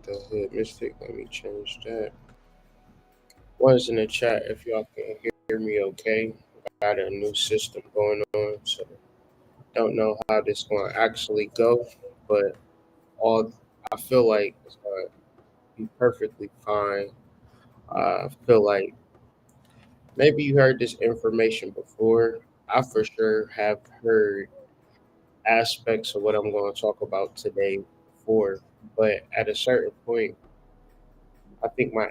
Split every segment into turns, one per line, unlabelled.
The hood mystic. Let me change that. One's in the chat if y'all can hear me okay. Got a new system going on, so don't know how this going to actually go, but all I feel like it's going to be perfectly fine. I feel like maybe you heard this information before. I for sure have heard aspects of what I'm going to talk about today before, but at a certain point, I think my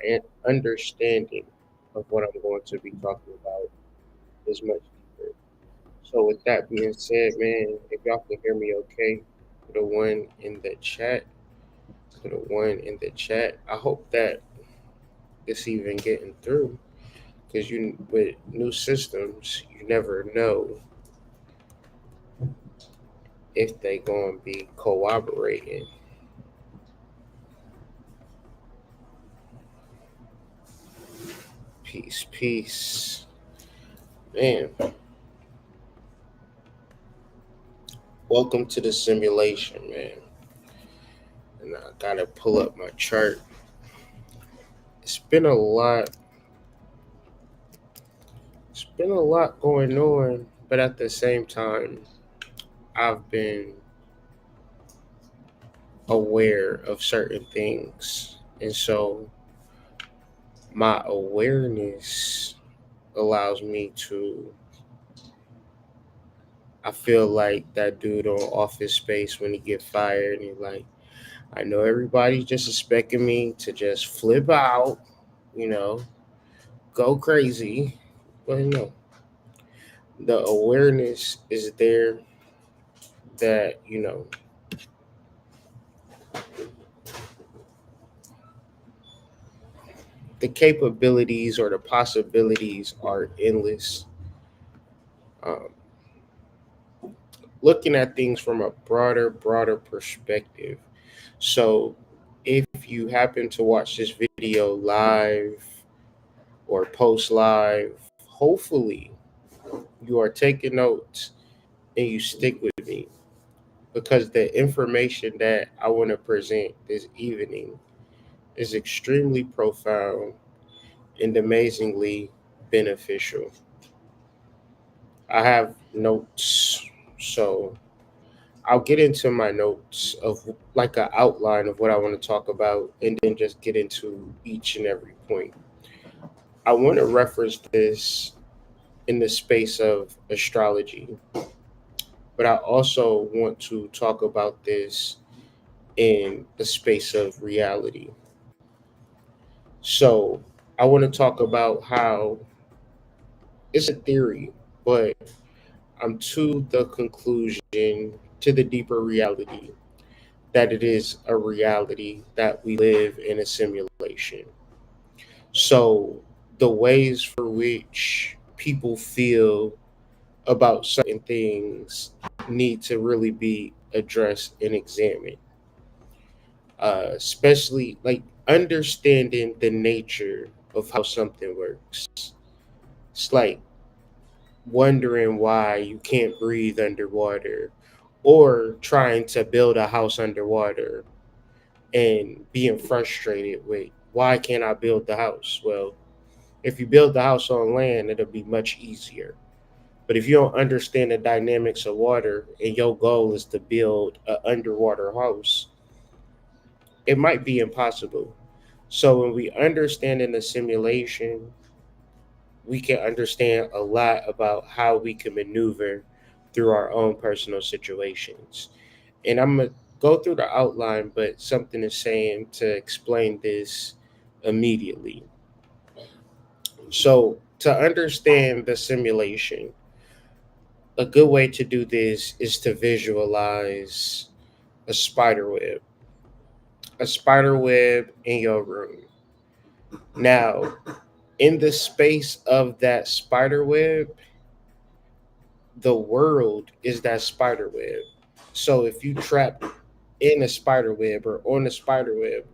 understanding of what I'm going to be talking about is much deeper. So, with that being said, man, if y'all can hear me okay, put a one in the chat. Put a one in the chat. I hope that it's even getting through because you with new systems, you never know if they going to be cooperating. Peace, peace, man. Welcome to the simulation, man. And I gotta pull up my chart. It's been a lot. It's been a lot going on, but at the same time, I've been aware of certain things. And so my awareness allows me to, I feel like that dude on Office Space when he get fired and he like, I know everybody's just expecting me to just flip out, you know, go crazy. But no, the awareness is there that, the capabilities or the possibilities are endless. Um, Looking at things from a broader perspective. So, if you happen to watch this video live or post live, hopefully you are taking notes and you stick with me because the information that I want to present this evening is extremely profound and amazingly beneficial. I have notes, so I'll get into my notes of like an outline of what I want to talk about and then just get into each and every point. I want to reference this in the space of astrology, but I also want to talk about this in the space of reality. So I want to talk about how it's a theory, but I'm to the conclusion, to the deeper reality, that it is a reality that we live in a simulation. So the ways for which people feel about certain things need to really be addressed and examined, especially like understanding the nature of how something works. It's like wondering why you can't breathe underwater or trying to build a house underwater and being frustrated with why can't I build the house? Well, if you build the house on land, it'll be much easier. But if you don't understand the dynamics of water and your goal is to build an underwater house, it might be impossible. So when we understand in the simulation, we can understand a lot about how we can maneuver through our own personal situations. And I'm going to go through the outline, but something is saying to explain this immediately. So, to understand the simulation, a good way to do this is to visualize a spider web, a spider web in your room. Now, in the space of that spider web, the world is that spider web. So if you trap in a spider web or on a spider web,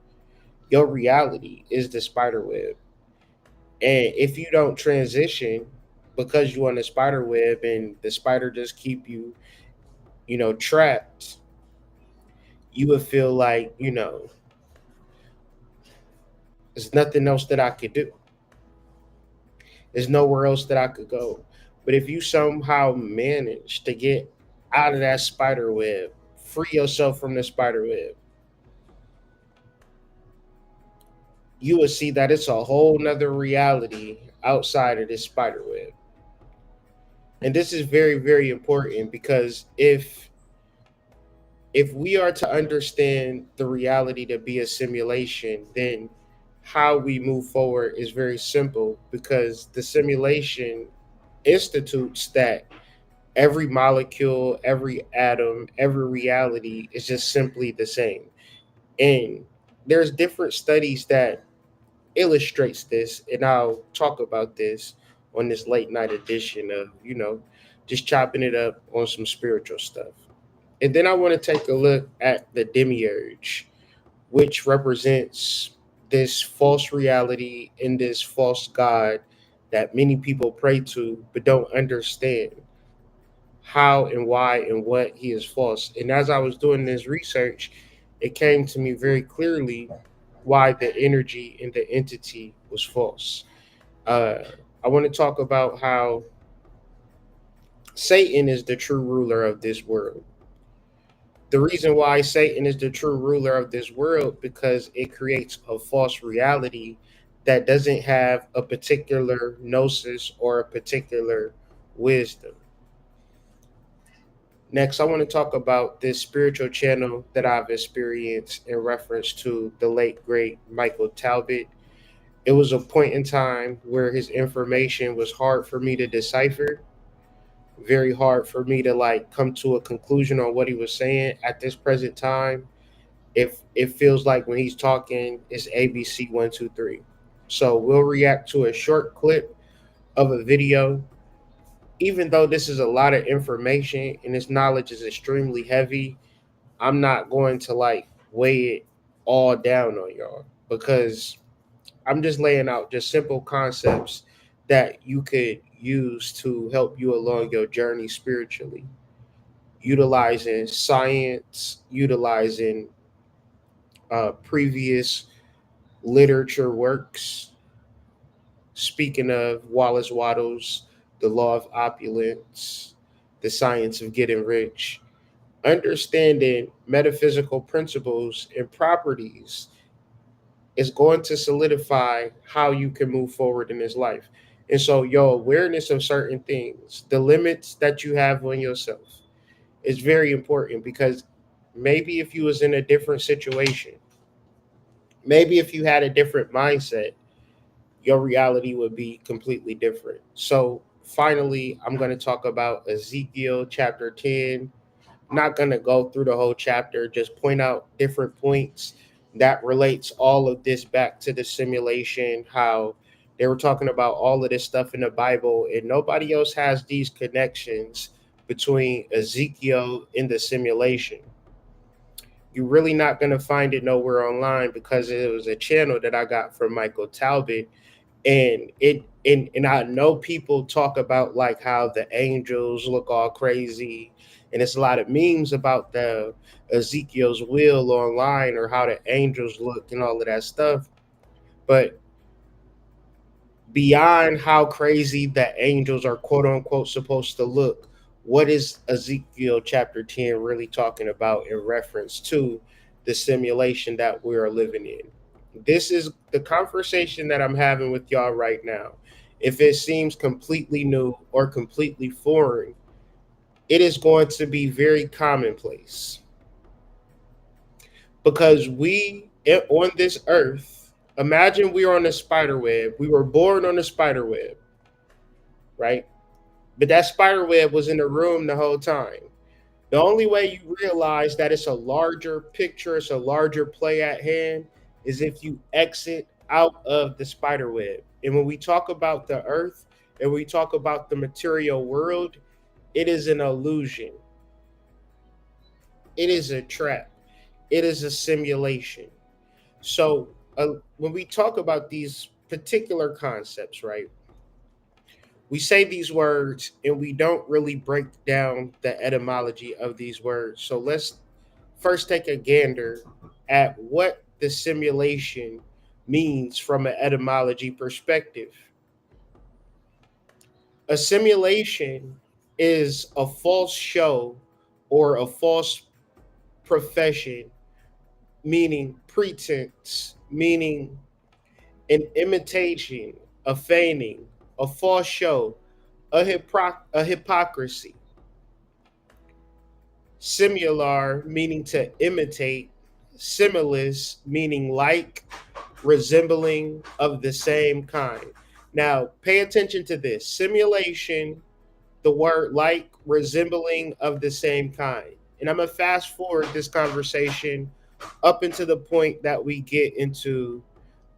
your reality is the spider web. And if you don't transition because you're on the spider web and the spider just keep you, trapped, you would feel like, There's nothing else that I could do. There's nowhere else that I could go. But if you somehow manage to get out of that spider web, free yourself from the spider web, you will see that it's a whole nother reality outside of this spider web. And this is very, very important because if we are to understand the reality to be a simulation, then how we move forward is very simple because the simulation institutes that every molecule, every atom, every reality is just simply the same. And there's different studies that illustrates this, and I'll talk about this on this late night edition of, just chopping it up on some spiritual stuff. And then I want to take a look at the demiurge, which represents this false reality and this false God that many people pray to but don't understand how and why and what he is false. And as I was doing this research, it came to me very clearly why the energy and the entity was false. Uh, I want to talk about how Satan is the true ruler of this world. The reason why Satan is the true ruler of this world because it creates a false reality that doesn't have a particular gnosis or a particular wisdom. Next, I want to talk about this spiritual channel that I've experienced in reference to the late great Michael Talbot. It was a point in time where his information was hard for me to decipher, very hard for me to like come to a conclusion on what he was saying at this present time. If it feels like when he's talking, it's ABC 1 2 3. So we'll react to a short clip of a video. Even though this is a lot of information and this knowledge is extremely heavy, I'm not going to like weigh it all down on y'all because I'm just laying out just simple concepts that you could use to help you along your journey spiritually, utilizing science, utilizing previous literature works. Speaking of Wallace Wattles, The Law of Opulence, The Science of Getting Rich, understanding metaphysical principles and properties is going to solidify how you can move forward in this life. And so your awareness of certain things, the limits that you have on yourself is very important because maybe if you was in a different situation, maybe if you had a different mindset, your reality would be completely different. So finally, I'm going to talk about Ezekiel chapter 10. I'm not going to go through the whole chapter, just point out different points that relates all of this back to the simulation, how they were talking about all of this stuff in the Bible and nobody else has these connections between Ezekiel and the simulation. You're really not going to find it nowhere online because it was a channel that I got from Michael Talbot. And I know people talk about like how the angels look all crazy, and it's a lot of memes about the Ezekiel's will online or how the angels look and all of that stuff. But beyond how crazy the angels are quote unquote supposed to look, what is Ezekiel chapter 10 really talking about in reference to the simulation that we are living in? This is the conversation that I'm having with y'all right now. If it seems completely new or completely foreign, it is going to be very commonplace because on this earth, imagine we're on a spider web. We were born on a spider web, right? But that spider web was in the room the whole time. The only way you realize that it's a larger picture, it's a larger play at hand, is if you exit out of the spider web. And when we talk about the earth and we talk about the material world, it is an illusion. It is a trap. It is a simulation. So when we talk about these particular concepts, right, we say these words and we don't really break down the etymology of these words. So let's first take a gander at what the simulation means from an etymology perspective. A simulation is a false show or a false profession, meaning pretense, meaning an imitation, a feigning, a false show, a hypocrisy. Similar meaning to imitate, similis meaning like, resembling, of the same kind. Now, pay attention to this. Simulation, the word like, resembling, of the same kind. And I'm going to fast forward this conversation up into the point that we get into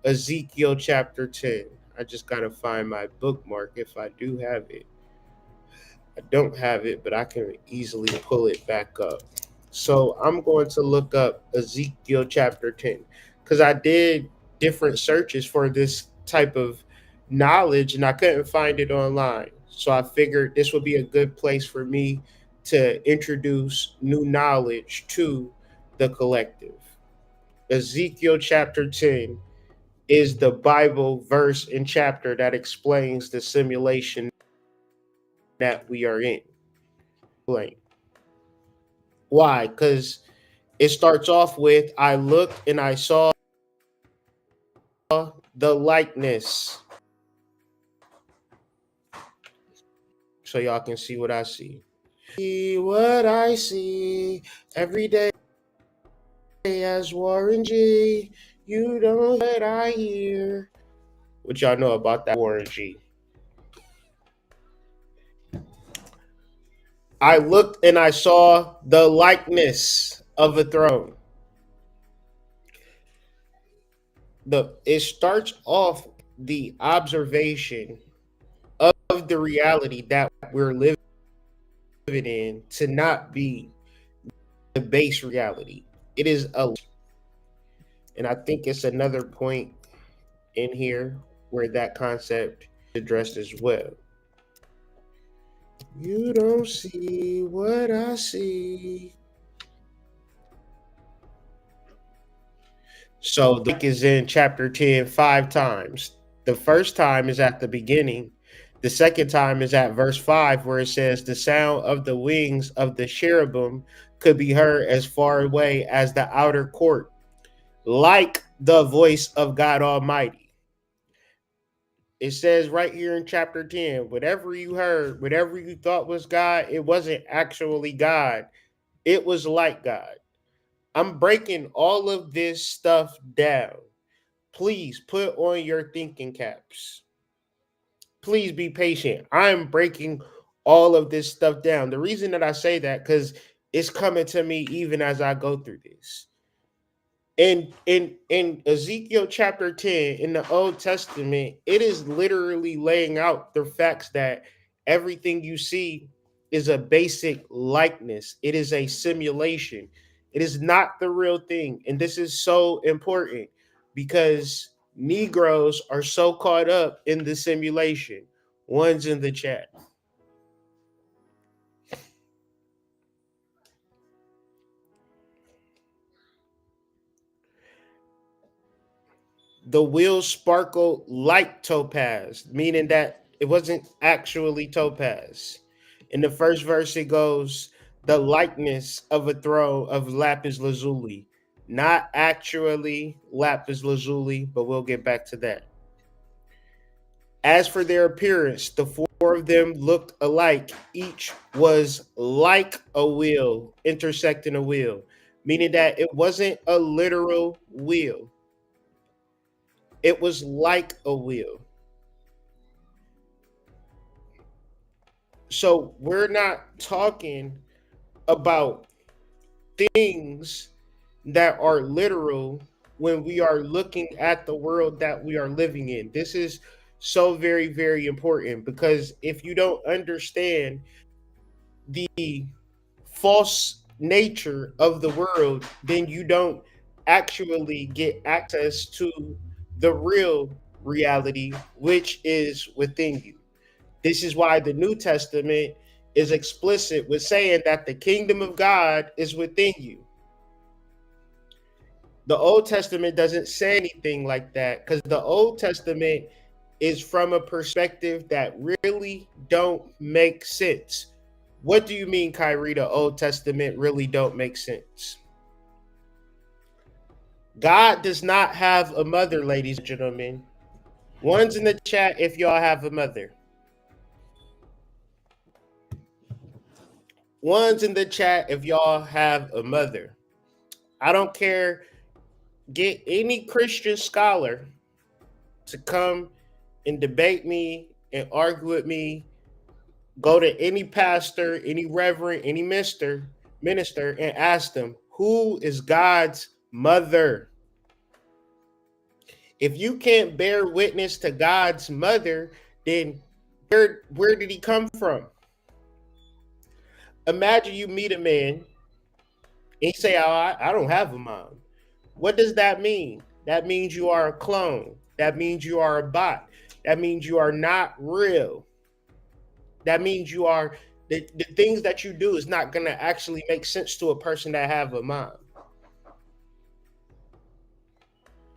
Ezekiel chapter 10. I just got to find my bookmark if I do have it. I don't have it, but I can easily pull it back up. So I'm going to look up Ezekiel chapter 10 because I did different searches for this type of knowledge and I couldn't find it online. So I figured this would be a good place for me to introduce new knowledge to the collective. Ezekiel chapter 10 is the Bible verse and chapter that explains the simulation that we are in. Why? Because it starts off with, I looked and I saw the likeness. So y'all can see what I see. See what I see every day as Warren G. You don't know what I hear. What y'all know about that Warren G? I looked and I saw the likeness of a throne. It starts off the observation of the reality that we're living in to not be the base reality. It is and I think it's another point in here where that concept is addressed as well. You don't see what I see. So the book is in chapter 10 5 times. The first time is at the beginning. The second time is at verse 5, where it says, the sound of the wings of the cherubim could be heard as far away as the outer court, like the voice of God Almighty. It says right here in chapter 10, whatever you heard, whatever you thought was God, it wasn't actually God. It was like God. I'm breaking all of this stuff down. Please put on your thinking caps. Please be patient. I'm breaking all of this stuff down. The reason that I say that, because it's coming to me even as I go through this. In Ezekiel chapter 10 in the Old Testament, it is literally laying out the facts that everything you see is a basic likeness. It is a simulation. It is not the real thing. And this is so important because Negroes are so caught up in the simulation. One's in the chat. The wheels sparkle like topaz, meaning that it wasn't actually topaz. In the first verse, it goes, the likeness of a throne of lapis lazuli. Not actually lapis lazuli, but we'll get back to that. As for their appearance, the four of them looked alike. Each was like a wheel intersecting a wheel, meaning that it wasn't a literal wheel. It was like a wheel. So we're not talking about things that are literal when we are looking at the world that we are living in. This is so very, very important because if you don't understand the false nature of the world, then you don't actually get access to the real reality, which is within you. This is why the New Testament is explicit with saying that the kingdom of God is within you. The Old Testament doesn't say anything like that, because the Old Testament is from a perspective that really don't make sense. What do you mean, Kyrie? The Old Testament really don't make sense. God does not have a mother, ladies and gentlemen. One's in the chat if y'all have a mother. One's in the chat if y'all have a mother. I don't care. Get any Christian scholar to come and debate me and argue with me. Go to any pastor, any reverend, any minister, and ask them, who is God's mother? If you can't bear witness to God's mother, then where did he come from? Imagine you meet a man and you say, oh, I don't have a mom. What does that mean? That means you are a clone. That means you are a bot. That means you are not real. That means you are, the things that you do is not going to actually make sense to a person that have a mom.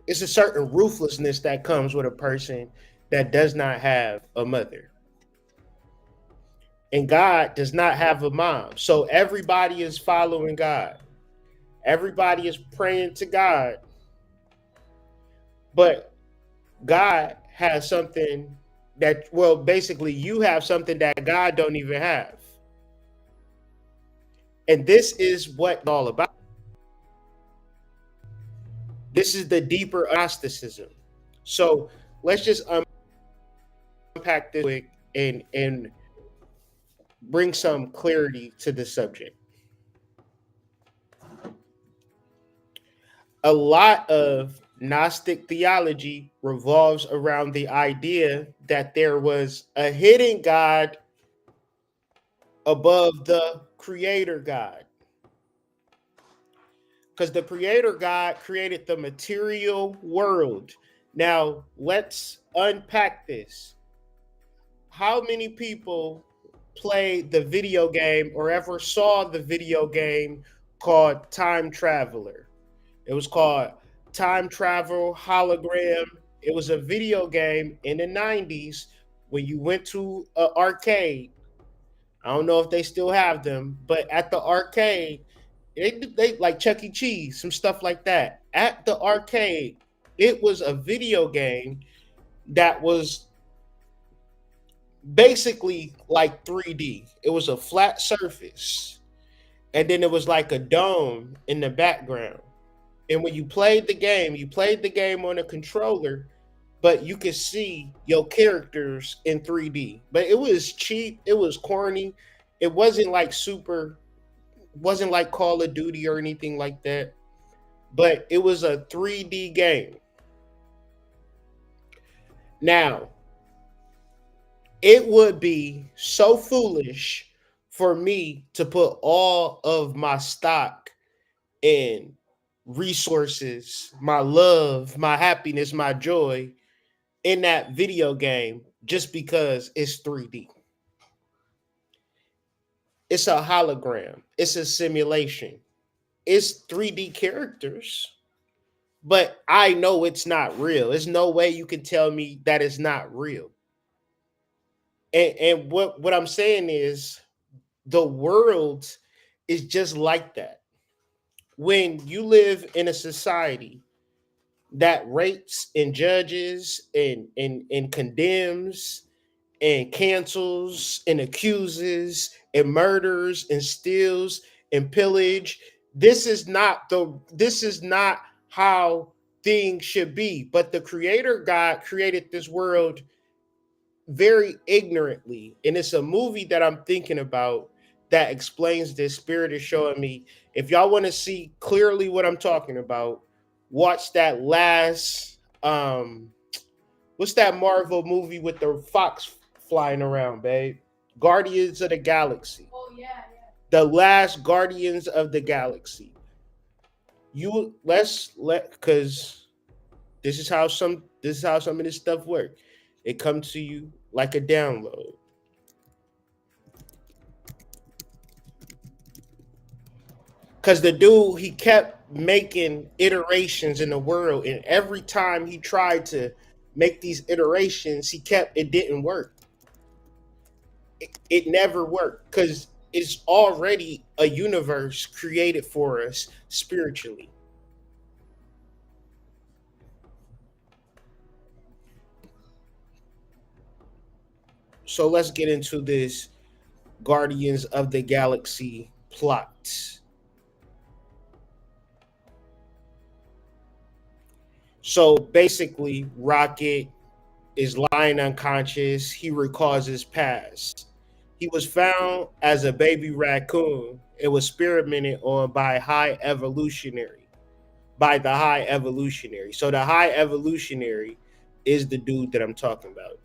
It's a certain ruthlessness that comes with a person that does not have a mother. And God does not have a mom. So everybody is following God. Everybody is praying to God. But God has something that, well, basically you have something that God don't even have. And this is what it's all about. This is the deeper Gnosticism. So let's just unpack this quick and bring some clarity to the subject. A lot of Gnostic theology revolves around the idea that there was a hidden God above the creator God. Because the creator God created the material world. Now, let's unpack this. How many people played the video game or ever saw the video game called Time Traveler? It was called Time Travel Hologram. It was a video game in the 90s when you went to an arcade. I don't know if they still have them, but at the arcade, they like Chuck E. Cheese, some stuff like that. At the arcade, it was a video game that was basically like 3D. It was a flat surface. And then it was like a dome in the background. And when you played the game on a controller, but you could see your characters in 3D. But it was cheap. It was corny. It wasn't like wasn't like Call of Duty or anything like that. But it was a 3D game. Now, it would be so foolish for me to put all of my stock in resources, my love, my happiness, my joy in that video game just because it's 3D. It's a hologram. It's a simulation. It's 3D characters, but I know it's not real. There's no way you can tell me that it's not real. And what I'm saying is the world is just like that. When you live in a society that rates and judges and condemns and cancels and accuses and murders and steals and pillage, this is not how things should be. But the creator God created this world very ignorantly, and it's a movie that I'm thinking about that explains this. Spirit is showing me. If y'all want to see clearly what I'm talking about, watch that last what's that Marvel movie with the fox flying around, babe? Guardians of the Galaxy.
Oh yeah.
The last Guardians of the Galaxy. Because this is how some of this stuff works. It comes to you like a download. Because the dude, he kept making iterations in the world, and every time he tried to make these iterations, it didn't work. It never worked because it's already a universe created for us spiritually. So let's get into this Guardians of the Galaxy plot. So basically, Rocket is lying unconscious. He recalls his past. He was found as a baby raccoon. It was experimented on by the high evolutionary. So the high evolutionary is the dude that I'm talking about.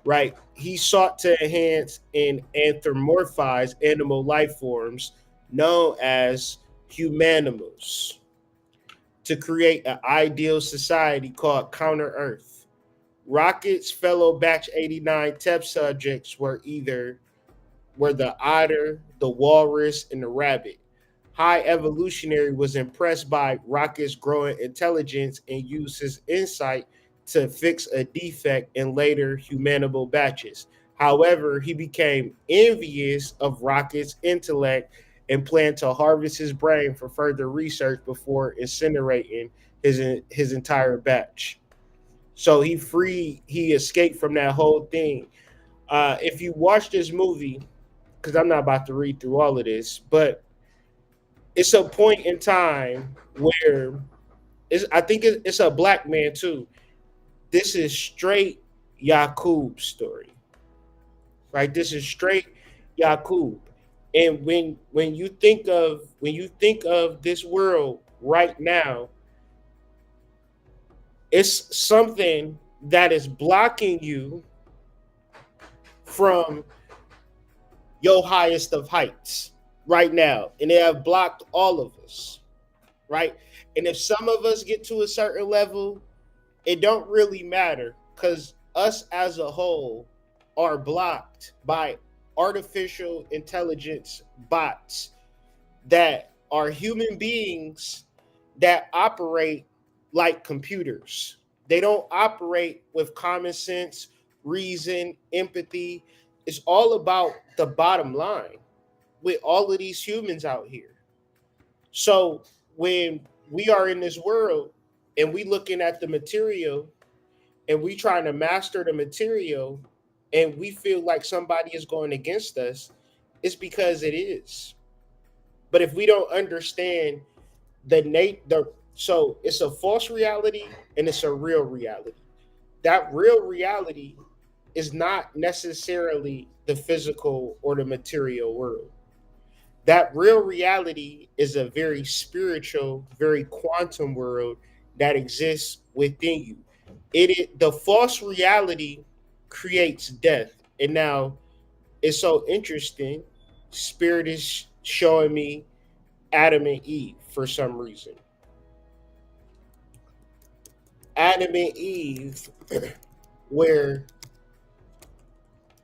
Right? He sought to enhance and anthropomorphize animal life forms known as humanimals to create an ideal society called Counter Earth. Rocket's fellow Batch 89 test subjects were the otter, the walrus, and the rabbit. High Evolutionary was impressed by Rocket's growing intelligence and used his insight to fix a defect in later humanable batches. However, he became envious of Rocket's intellect and planned to harvest his brain for further research before incinerating his entire batch. So he escaped from that whole thing. If you watch this movie, because I'm not about to read through all of this, but it's a point in time where I think it's a black man too. This is straight Yakub's story, right? This is straight Yakub. And when you think of this world right now, it's something that is blocking you from your highest of heights right now. And they have blocked all of us, right? And if some of us get to a certain level, it don't really matter because us as a whole are blocked by artificial intelligence bots that are human beings that operate like computers. They don't operate with common sense, reason, empathy. It's all about the bottom line with all of these humans out here. So when we are in this world and we looking at the material and we trying to master the material and we feel like somebody is going against us, it's because it is. But if we don't understand so it's a false reality and it's a real reality. That real reality is not necessarily the physical or the material world. That real reality is a very spiritual, very quantum world that exists within you. The false reality creates death. And now it's so interesting. Spirit is showing me Adam and Eve for some reason. Adam and Eve, where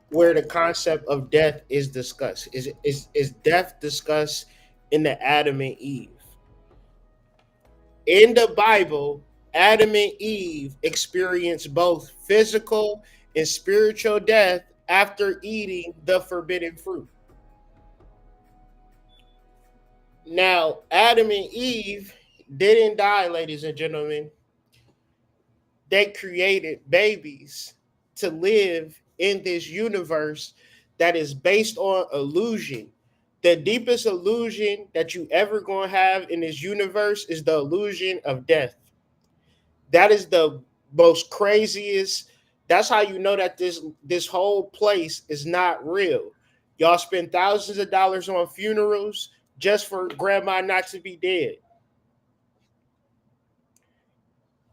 the concept of death is discussed. Is death discussed in the Adam and Eve? In the Bible, Adam and Eve experienced both physical and spiritual death after eating the forbidden fruit. Now, Adam and Eve didn't die, ladies and gentlemen. They created babies to live in this universe that is based on illusion. The deepest illusion that you ever going to have in this universe is the illusion of death. That is the most craziest. That's how you know that this whole place is not real. Y'all spend thousands of dollars on funerals just for grandma not to be dead.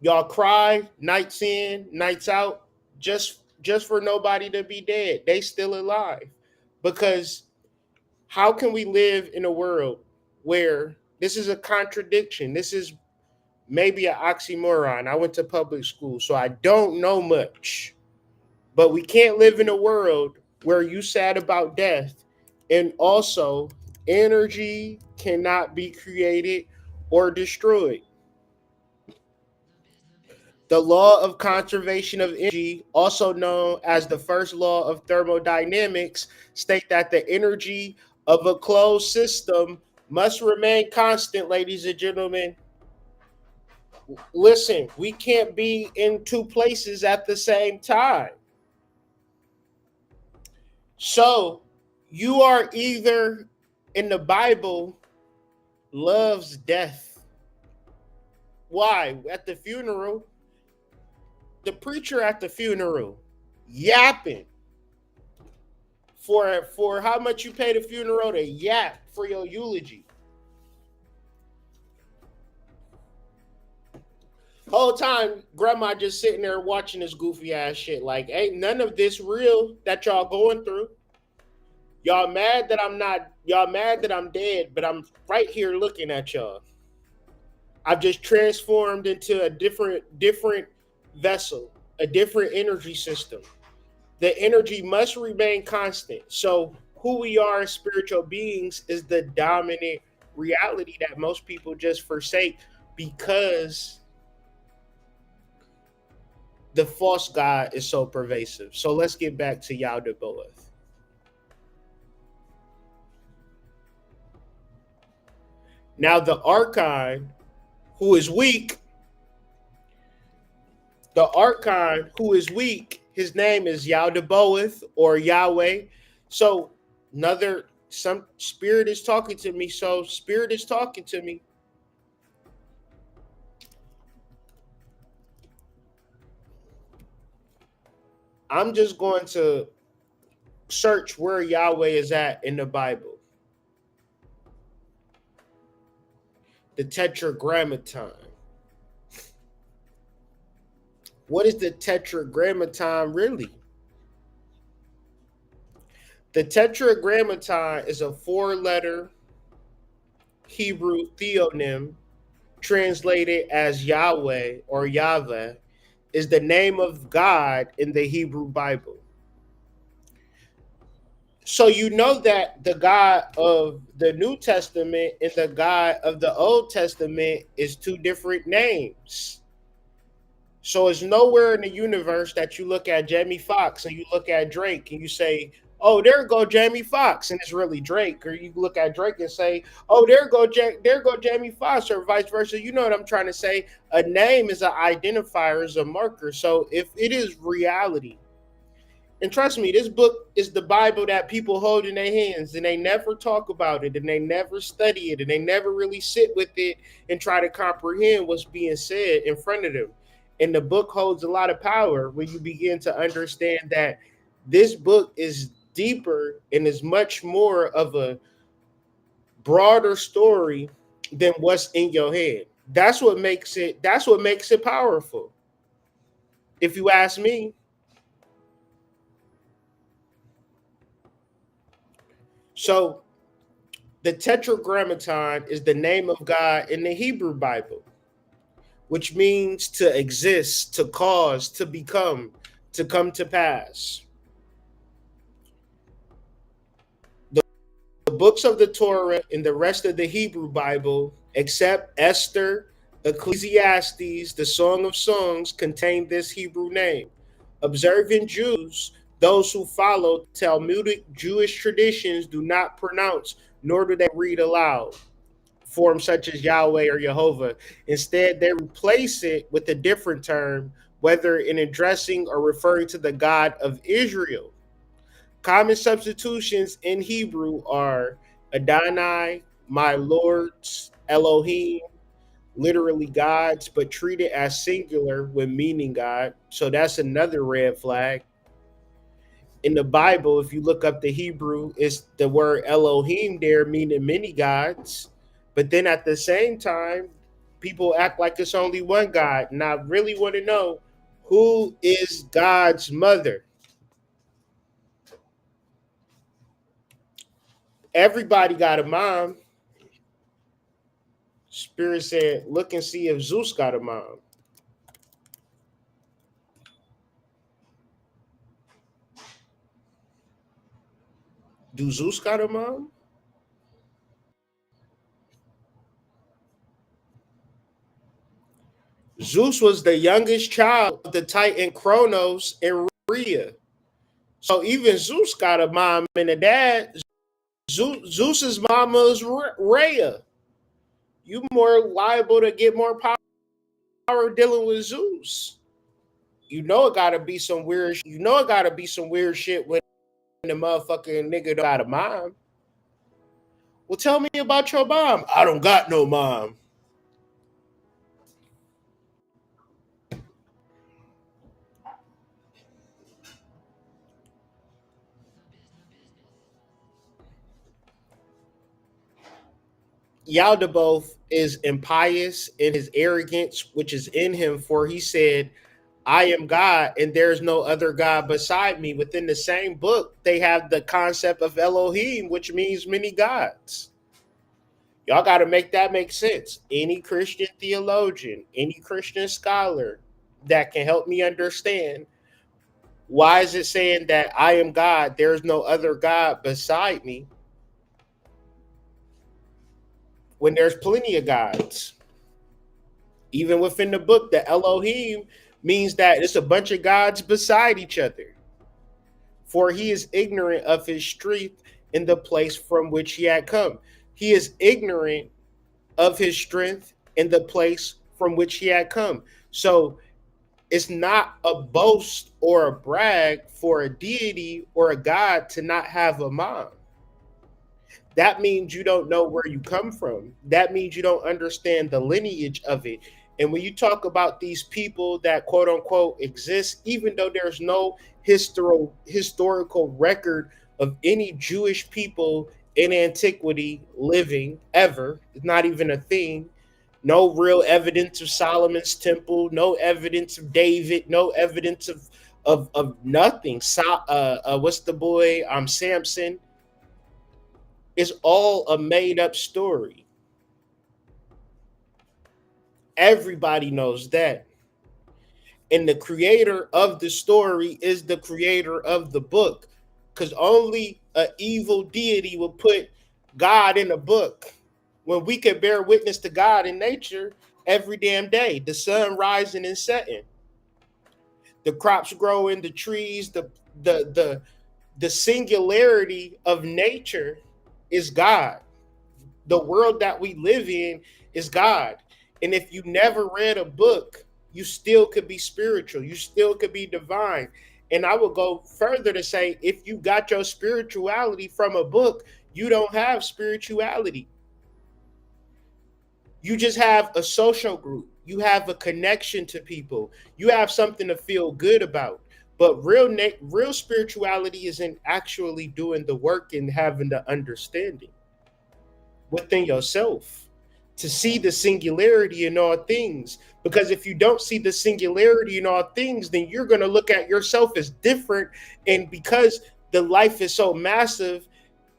Y'all cry nights in, nights out, just for nobody to be dead. They still alive. Because how can we live in a world where this is a contradiction? This is maybe an oxymoron. I went to public school, so I don't know much. But we can't live in a world where you sad about death and also energy cannot be created or destroyed. The law of conservation of energy, also known as the first law of thermodynamics, state that the energy of a closed system must remain constant, ladies and gentlemen. Listen, we can't be in two places at the same time. So you are either in the Bible loves death. Why? At the funeral, the preacher at the funeral yapping for how much you pay the funeral to yap for your eulogy. Whole time, grandma just sitting there watching this goofy ass shit. Like, ain't none of this real that y'all going through. Y'all mad that I'm not. Y'all mad that I'm dead, but I'm right here looking at y'all. I've just transformed into a different vessel, a different energy system. The energy must remain constant. So who we are as spiritual beings is the dominant reality that most people just forsake because the false god is so pervasive. So let's get back to Yaldabaoth. Now the archon who is weak, his name is Yaldabaoth or Yahweh. So some spirit is talking to me. So spirit is talking to me. I'm just going to search where Yahweh is at in the Bible. The Tetragrammaton. What is the Tetragrammaton really? The Tetragrammaton is a 4-letter Hebrew theonym translated as Yahweh or Yahweh, is the name of God in the Hebrew Bible. So you know that the God of the New Testament and the God of the Old Testament is two different names. So it's nowhere in the universe that you look at Jamie Foxx and you look at Drake and you say, "Oh, there go Jamie Foxx," and it's really Drake. Or you look at Drake and say, "Oh, there go Jamie Foxx," or vice versa. You know what I'm trying to say? A name is an identifier, is a marker. So if it is reality, and trust me, this book is the Bible that people hold in their hands and they never talk about it and they never study it and they never really sit with it and try to comprehend what's being said in front of them. And the book holds a lot of power when you begin to understand that this book is deeper and is much more of a broader story than what's in your head. That's what makes it powerful. If you ask me. So the Tetragrammaton is the name of God in the Hebrew Bible, which means to exist, to cause, to become, to come to pass. The books of the Torah and the rest of the Hebrew Bible, except Esther, Ecclesiastes, the Song of Songs, contain this Hebrew name. Observant Jews, those who follow Talmudic Jewish traditions, do not pronounce nor do they read aloud forms such as Yahweh or Jehovah. Instead, they replace it with a different term, whether in addressing or referring to the God of Israel. Common substitutions in Hebrew are Adonai, my lords, Elohim, literally gods, but treated as singular when meaning God. So that's another red flag. In the Bible, if you look up the Hebrew, it's the word Elohim there meaning many gods. But then at the same time, people act like it's only one God. And I really want to know, who is God's mother? Everybody got a mom. Spirit said, look and see if Zeus got a mom. Do Zeus got a mom? Zeus was the youngest child of the Titan Kronos and Rhea. So even Zeus got a mom and a dad. Zeus's mama is Rhea. You more liable to get more power dealing with Zeus. You know it gotta be some weird. You know it gotta be some weird shit when the motherfucking nigga got a mom. Well, tell me about your mom. I don't got no mom. Yaldabaoth is impious in his arrogance, which is in him, for he said, I am God, and there's no other God beside me. Within the same book, they have the concept of Elohim, which means many gods. Y'all got to make that make sense. Any Christian theologian, any Christian scholar that can help me understand why is it saying that I am God, there's no other God beside me, when there's plenty of gods. Even within the book, the Elohim means that it's a bunch of gods beside each other. For he is ignorant of his strength in the place from which he had come. He is ignorant of his strength in the place from which he had come. So it's not a boast or a brag for a deity or a god to not have a mom. That means you don't know where you come from. That means you don't understand the lineage of it. And when you talk about these people that quote unquote exist, even though there's no historical record of any Jewish people in antiquity living ever, it's not even a thing. No real evidence of Solomon's temple, no evidence of David, no evidence of nothing. What's the boy? Samson. It's all a made up story. Everybody knows that. And the creator of the story is the creator of the book. Because only an evil deity will put God in a book when we can bear witness to God in nature every damn day. The sun rising and setting. The crops growing, the trees, the singularity of nature is God. The world that we live in is God. And if you never read a book, you still could be spiritual. You still could be divine. And I would go further to say, if you got your spirituality from a book, you don't have spirituality. You just have a social group. You have a connection to people. You have something to feel good about. But real spirituality isn't actually doing the work and having the understanding within yourself to see the singularity in all things. Because if you don't see the singularity in all things, then you're going to look at yourself as different. And because the life is so massive,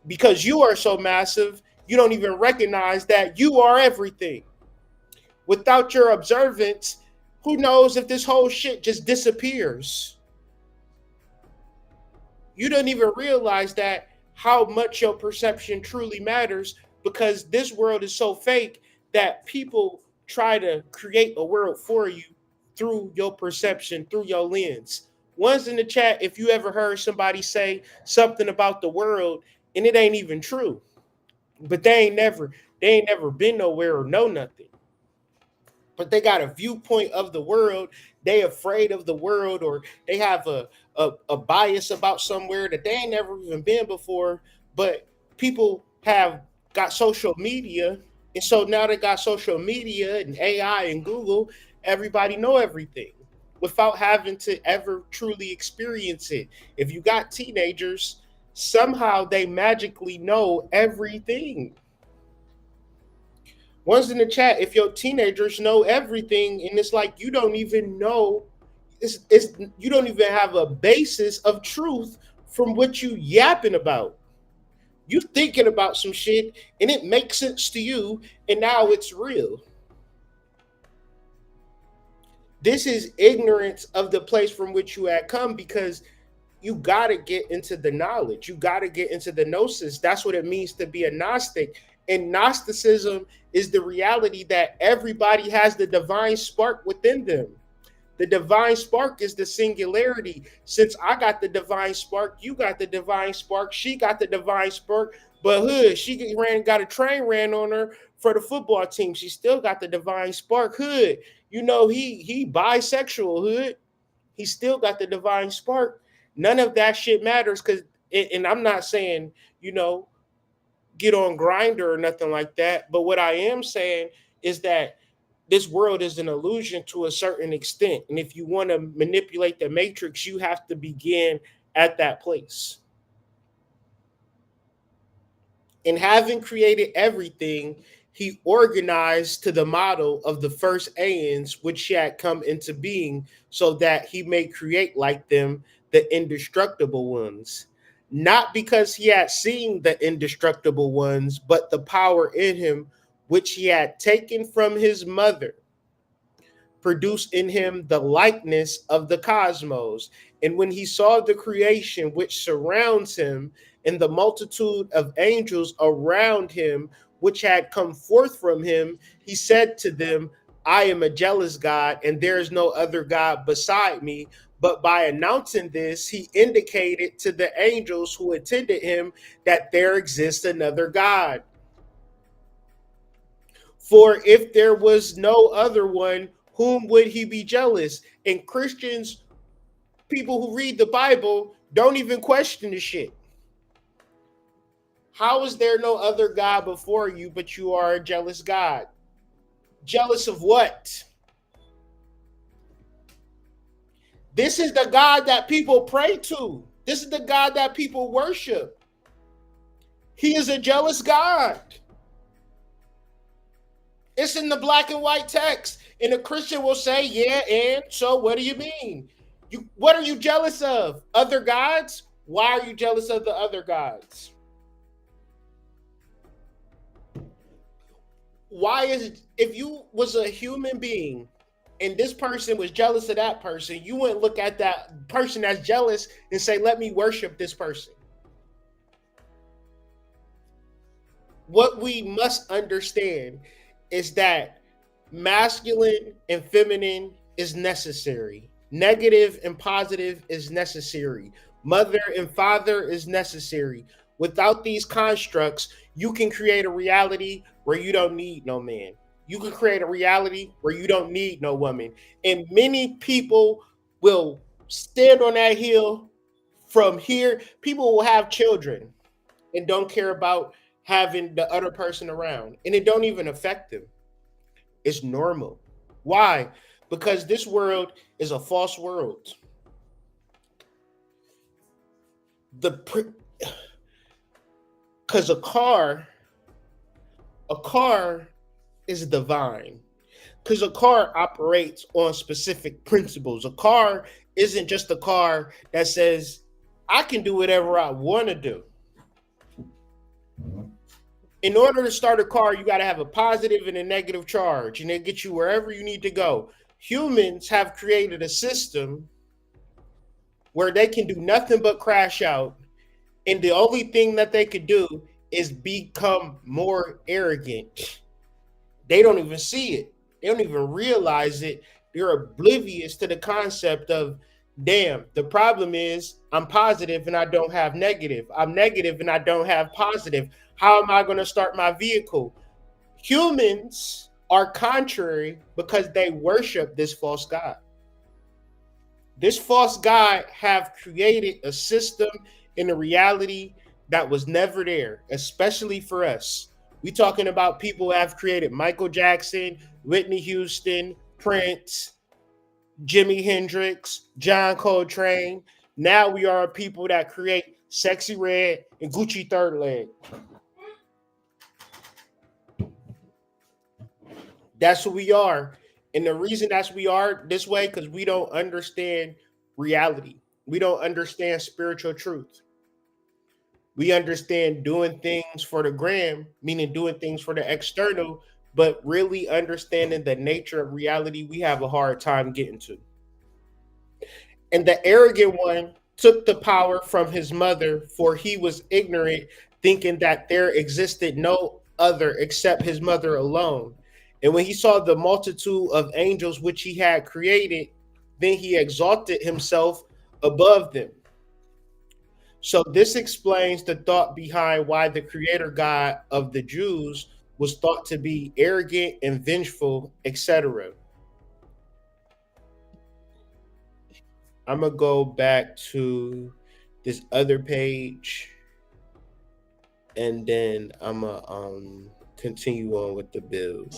because you are so massive, you don't even recognize that you are everything. Without your observance, who knows if this whole shit just disappears? You don't even realize that how much your perception truly matters, because this world is so fake that people try to create a world for you through your perception, through your lens. One's in the chat if you ever heard somebody say something about the world and it ain't even true. But they ain't never been nowhere or know nothing. But they got a viewpoint of the world. They afraid of the world, or they have a bias about somewhere that they ain't never even been before. But people have got social media, and so now they got social media and AI and Google. Everybody know everything without having to ever truly experience it. If you got teenagers, somehow they magically know everything. One's in the chat, if your teenagers know everything, and it's like you don't even know, it's you don't even have a basis of truth from what you yapping about. You thinking about some shit and it makes sense to you, and now it's real. This is ignorance of the place from which you had come, because you got to get into the knowledge. You got to get into the gnosis. That's what it means to be a Gnostic. And Gnosticism is the reality that everybody has the divine spark within them. The divine spark is the singularity. Since I got the divine spark, you got the divine spark, she got the divine spark, but hood, she got a train ran on her for the football team. She still got the divine spark. Hood, you know, he bisexual. Hood, he still got the divine spark. None of that shit matters because, and I'm not saying, you know, get on Grinder or nothing like that. But what I am saying is that this world is an illusion to a certain extent. And if you want to manipulate the matrix, you have to begin at that place. And having created everything, he organized to the model of the first Aeons, which had come into being, so that he may create like them the indestructible ones. Not because he had seen the indestructible ones, but the power in him, which he had taken from his mother, produced in him the likeness of the cosmos. And when he saw the creation which surrounds him, and the multitude of angels around him, which had come forth from him, he said to them, I am a jealous God, and there is no other God beside me. But by announcing this, he indicated to the angels who attended him that there exists another God. For if there was no other one, whom would he be jealous? And Christians, people who read the Bible, don't even question the shit. How is there no other God before you, but you are a jealous God? Jealous of what? This is the God that people pray to. This is the God that people worship. He is a jealous God. It's in the black and white text. And a Christian will say, yeah, and so what do you mean? What are you jealous of? Other gods? Why are you jealous of the other gods? Why is it, if you was a human being and this person was jealous of that person, you wouldn't look at that person that's jealous and say, let me worship this person. What we must understand is that masculine and feminine is necessary. Negative and positive is necessary. Mother and father is necessary. Without these constructs, you can create a reality where you don't need no man. You can create a reality where you don't need no woman. And many people will stand on that hill from here. People will have children and don't care about having the other person around. And it don't even affect them. It's normal. Why? Because this world is a false world. Because a car is divine. Because a car operates on specific principles. A car isn't just a car that says, I can do whatever I want to do. In order to start a car, you got to have a positive and a negative charge, and it gets you wherever you need to go. Humans have created a system where they can do nothing but crash out, and the only thing that they could do is become more arrogant. They don't even see it. They don't even realize it. They're oblivious to the concept of, damn, the problem is I'm positive and I don't have negative. I'm negative and I don't have positive. How am I going to start my vehicle? Humans are contrary because they worship this false god. This false god have created a system in a reality that was never there, especially for us. We talking about people who have created Michael Jackson, Whitney Houston, Prince, Jimi Hendrix, John Coltrane. Now we are people that create Sexy Red and Gucci Third Leg. That's who we are. And the reason we are this way, because we don't understand reality. We don't understand spiritual truth. We understand doing things for the gram, meaning doing things for the external, but really understanding the nature of reality, we have a hard time getting to. And the arrogant one took the power from his mother, for he was ignorant, thinking that there existed no other except his mother alone. And when he saw the multitude of angels which he had created, then he exalted himself above them. So this explains the thought behind why the creator God of the Jews was thought to be arrogant and vengeful, etc. I'm gonna go back to this other page, and then I'm gonna continue on with the build.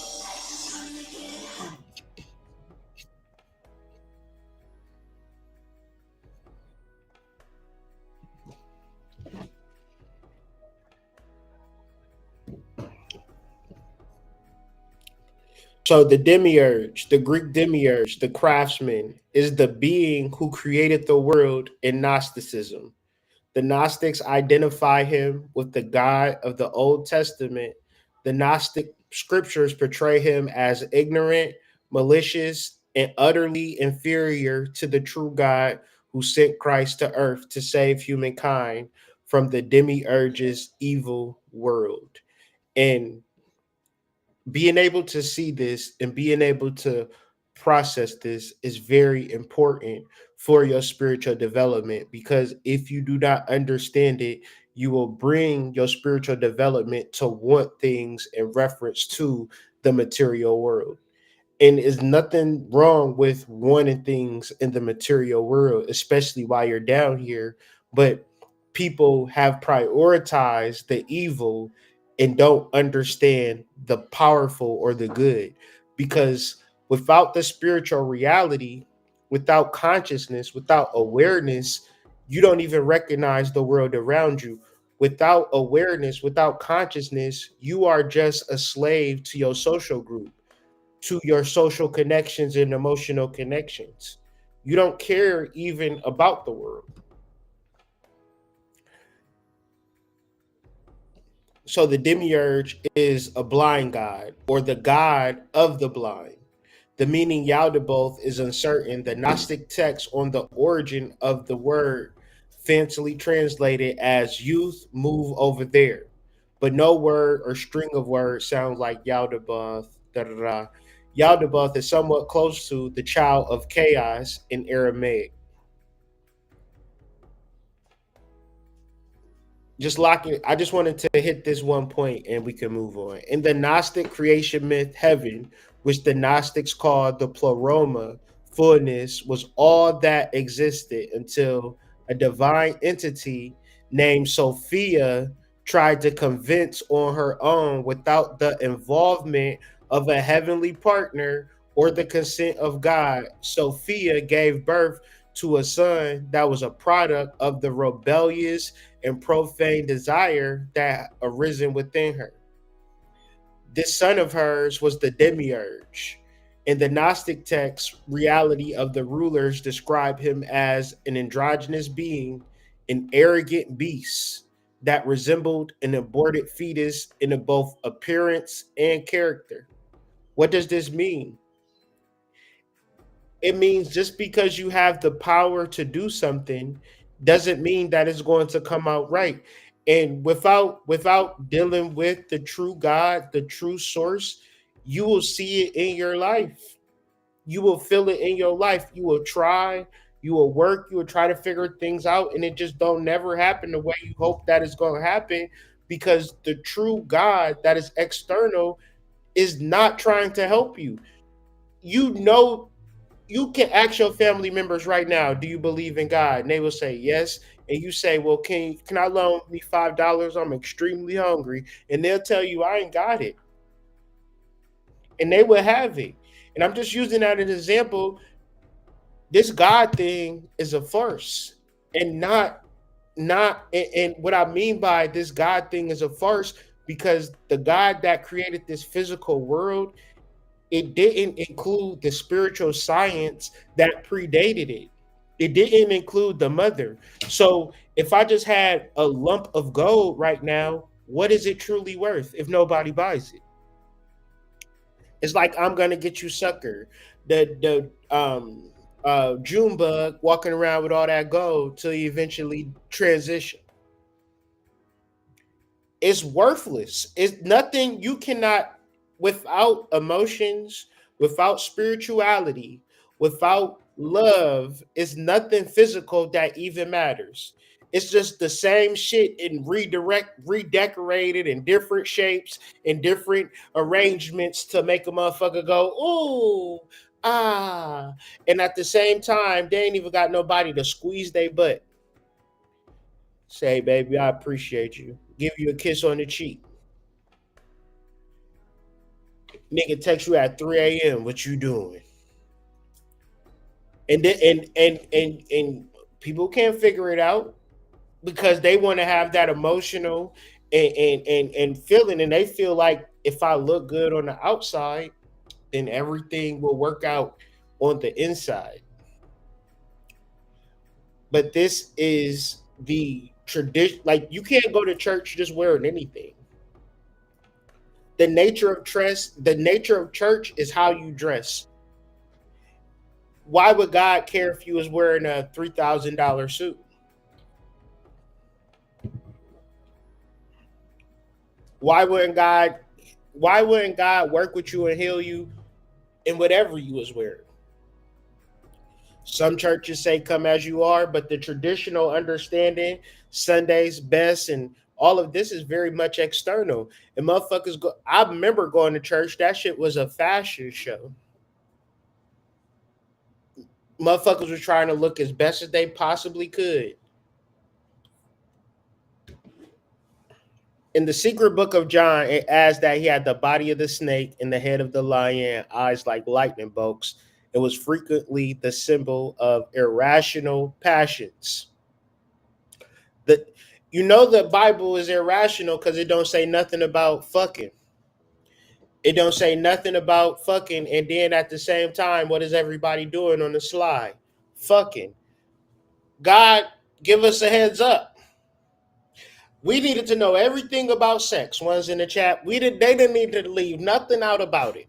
So the demiurge, the Greek demiurge, the craftsman, is the being who created the world in Gnosticism. The Gnostics identify him with the God of the Old Testament. The Gnostic scriptures portray him as ignorant, malicious, and utterly inferior to the true God who sent Christ to earth to save humankind from the demiurge's evil world. And being able to see this and being able to process this is very important for your spiritual development, because if you do not understand it, you will bring your spiritual development to want things in reference to the material world. And there's nothing wrong with wanting things in the material world, especially while you're down here. But people have prioritized the evil and don't understand the powerful or the good. Because without the spiritual reality, without consciousness, without awareness, you don't even recognize the world around you. Without awareness, without consciousness, you are just a slave to your social group, to your social connections and emotional connections. You don't care even about the world. So the demiurge is a blind god, or the god of the blind. The meaning Yaldabaoth is uncertain. The Gnostic text on the origin of the word fancily translated as youth move over there. But no word or string of words sounds like Yaldabaoth. Da, da, da. Yaldabaoth is somewhat close to the child of chaos in Aramaic. Just locking, I just wanted to hit this one point and we can move on. In the Gnostic creation myth, heaven, which the Gnostics called the pleroma, fullness, was all that existed until a divine entity named Sophia tried to convince on her own, without the involvement of a heavenly partner or the consent of God. Sophia gave birth to a son that was a product of the rebellious and profane desire that arisen within her. This son of hers was the demiurge. In the Gnostic text, reality of the rulers describe him as an androgynous being, an arrogant beast that resembled an aborted fetus in both appearance and character. What does this mean? It means just because you have the power to do something doesn't mean that it's going to come out right. And without dealing with the true God, the true source, you will see it in your life. You will feel it in your life. You will try, you will work, you will try to figure things out, and it just don't never happen the way you hope that it's going to happen, because the true God that is external is not trying to help you. You know, you can ask your family members right now, do you believe in God? And they will say yes. And you say, well, can I loan me $5? I'm extremely hungry. And they'll tell you, I ain't got it. And they will have it. And I'm just using that as an example. This God thing is a farce, and not, and what I mean by this God thing is a farce, because the God that created this physical world, it didn't include the spiritual science that predated it. It didn't include the mother. So if I just had a lump of gold right now, what is it truly worth if nobody buys it? It's like I'm gonna get you sucker, the June bug walking around with all that gold till you eventually transition. It's worthless. It's nothing. You cannot, without emotions, without spirituality, without love, it's nothing physical that even matters. It's just the same shit and redecorated in different shapes and different arrangements to make a motherfucker go, ooh, ah. And at the same time, they ain't even got nobody to squeeze their butt. Say, baby, I appreciate you. Give you a kiss on the cheek. Nigga text you at 3 a.m. What you doing? And then and people can't figure it out because they want to have that emotional and feeling, and they feel like if I look good on the outside, then everything will work out on the inside. But this is the tradition. Like you can't go to church just wearing anything. The nature of church is how you dress. Why would God care if you was wearing a $3,000 suit? Why wouldn't God? Why wouldn't God work with you and heal you in whatever you was wearing? Some churches say come as you are, but the traditional understanding, Sunday's best, and all of this is very much external. And motherfuckers go. I remember going to church. That shit was a fashion show. Motherfuckers were trying to look as best as they possibly could. In the secret book of John, it adds that he had the body of the snake and the head of the lion, eyes like lightning bolts. It was frequently the symbol of irrational passions. The, you know the Bible is irrational because it don't say nothing about fucking. It don't say nothing about fucking, and then at the same time, what is everybody doing on the slide? Fucking. God, give us a heads up. We needed to know everything about sex. One's in the chat. They didn't need to leave nothing out about it.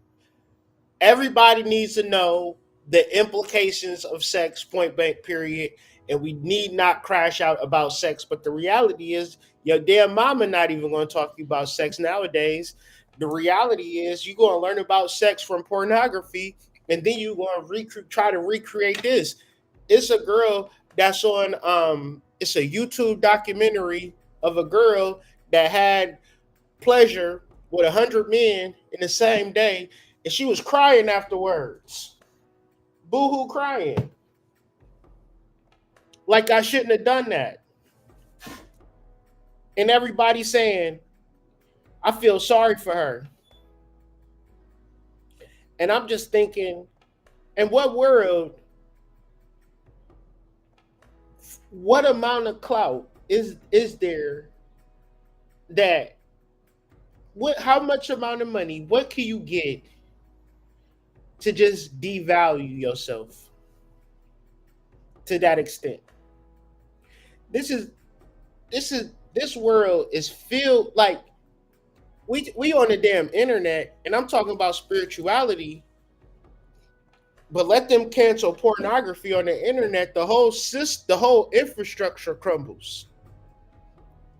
Everybody needs to know the implications of sex, point blank, period. And we need not crash out about sex. But the reality is, your damn mama not even going to talk to you about sex nowadays. The reality is, you're going to learn about sex from pornography, and then you're going to try to recreate this. It's a girl that's on. It's a YouTube documentary of a girl that had pleasure with 100 men in the same day, and she was crying afterwards. Boo-hoo crying. Like I shouldn't have done that. And everybody saying, I feel sorry for her. And I'm just thinking, in what world, what amount of clout is there that how much amount of money, what can you get to just devalue yourself to that extent? This world is filled like we on the damn internet, and I'm talking about spirituality, but let them cancel pornography on the internet, the whole infrastructure crumbles.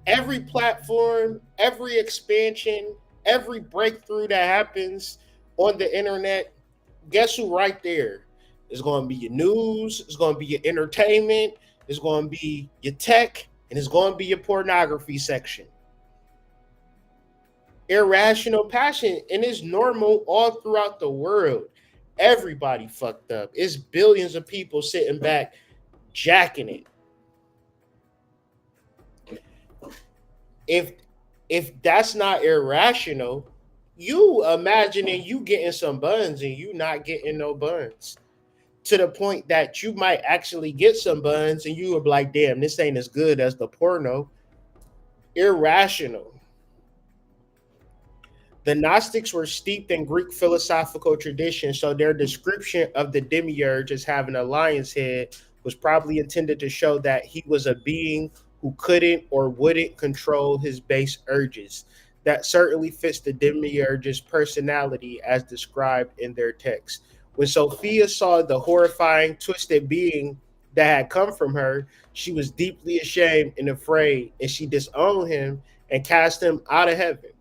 Every platform, every expansion, every breakthrough that happens on the internet, guess who right there? It's going to be your news, it's going to be your entertainment, it's going to be your tech, and it's going to be your pornography section. Irrational passion, and it's normal all throughout the world. Everybody fucked up. It's billions of people sitting back jacking it. If that's not irrational, you imagining you getting some buns and you not getting no buns, to the point that you might actually get some buns and you are like, damn, this ain't as good as the porno. Irrational. The Gnostics were steeped in Greek philosophical tradition, so their description of the demiurge as having a lion's head was probably intended to show that he was a being who couldn't or wouldn't control his base urges. That certainly fits the demiurge's personality as described in their text. When Sophia saw the horrifying, twisted being that had come from her, she was deeply ashamed and afraid, and she disowned him and cast him out of heaven.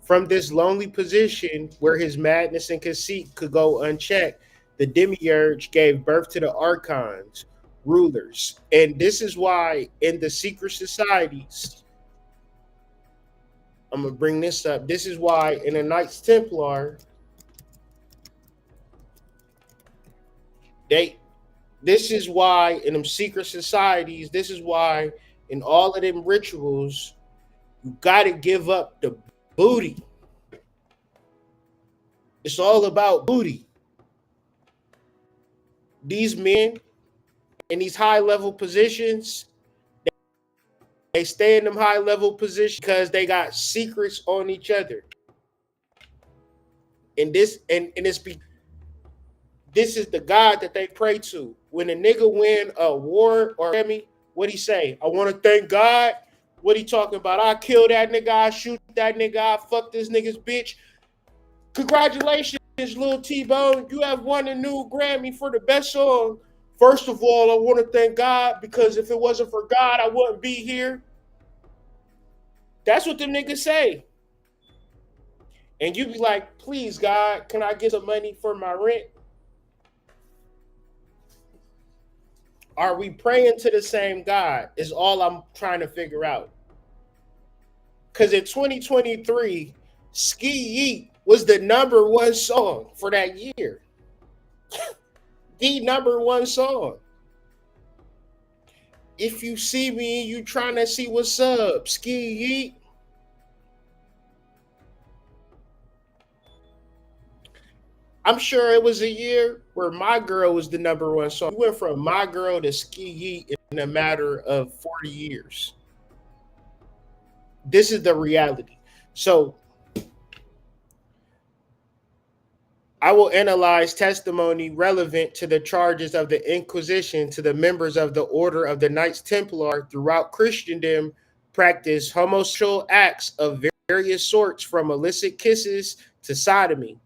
From this lonely position where his madness and conceit could go unchecked, the demiurge gave birth to the archons, rulers. And this is why in the secret societies, I'm going to bring this up. This is why in the Knights Templar, this is why in them secret societies, this is why in all of them rituals, you got to give up the booty. It's all about booty. These men in these high level positions, they stay in them high level positions because they got secrets on each other. And this is the God that they pray to. When a nigga win a award or Emmy, what he say? I want to thank God. What he talking about? I kill that nigga, I shoot that nigga, I fuck this nigga's bitch. Congratulations, Lil T-Bone. You have won a new Grammy for the best song. First of all, I want to thank God because if it wasn't for God, I wouldn't be here. That's what them niggas say. And you be like, please, God, can I get some money for my rent? Are we praying to the same God? Is all I'm trying to figure out. Because in 2023, Ski Yeet was the number one song for that year. The number one song. If you see me and you trying to see what's up, Ski Yeet. I'm sure it was a year where My Girl was the number one song. We went from My Girl to Ski Yeet in a matter of 40 years. This is the reality. So I will analyze testimony relevant to the charges of the Inquisition to the members of the Order of the Knights Templar throughout Christendom practice homosexual acts of various sorts from illicit kisses to sodomy.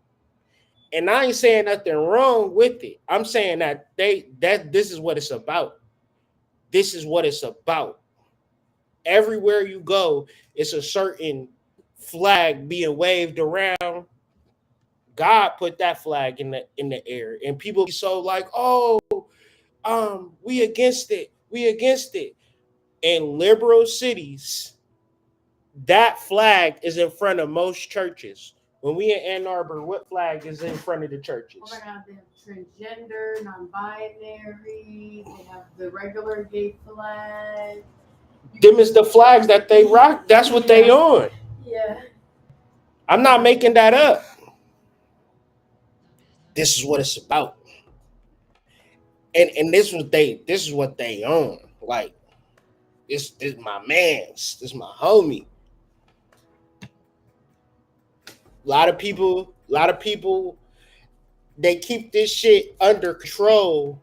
And I ain't saying nothing wrong with it. I'm saying that this is what it's about. This is what it's about. Everywhere you go, it's a certain flag being waved around. God put that flag in the air, and people be so like, oh, we against it. We against it. In liberal cities, that flag is in front of most churches. When we in Ann Arbor, what flag is in front of the churches?
Oh my God, they have transgender, non-binary. They have the regular gay flag.
Them is the flags that they rock. That's what they on.
Yeah.
I'm not making that up. This is what it's about. And this is what they own. Like this my man's. This my homie. A lot of people, they keep this shit under control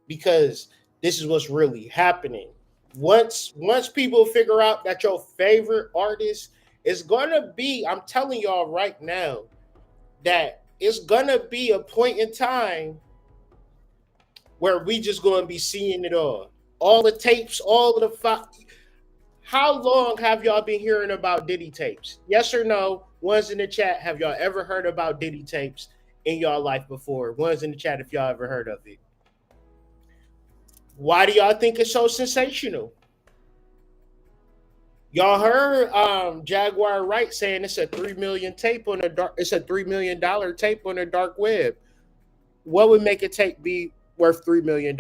because this is what's really happening. Once people figure out that your favorite artist is gonna be, I'm telling y'all right now, that it's gonna be a point in time where we just gonna be seeing it all the tapes, all of the How long have y'all been hearing about Diddy tapes? Yes or no? Ones in the chat, have y'all ever heard about Diddy tapes in y'all life before? Ones in the chat if y'all ever heard of it. Why do y'all think it's so sensational? Y'all heard Jaguar Wright saying it's a $3 million tape on the dark. It's a $3 million tape on the dark web. What would make a tape be worth $3 million?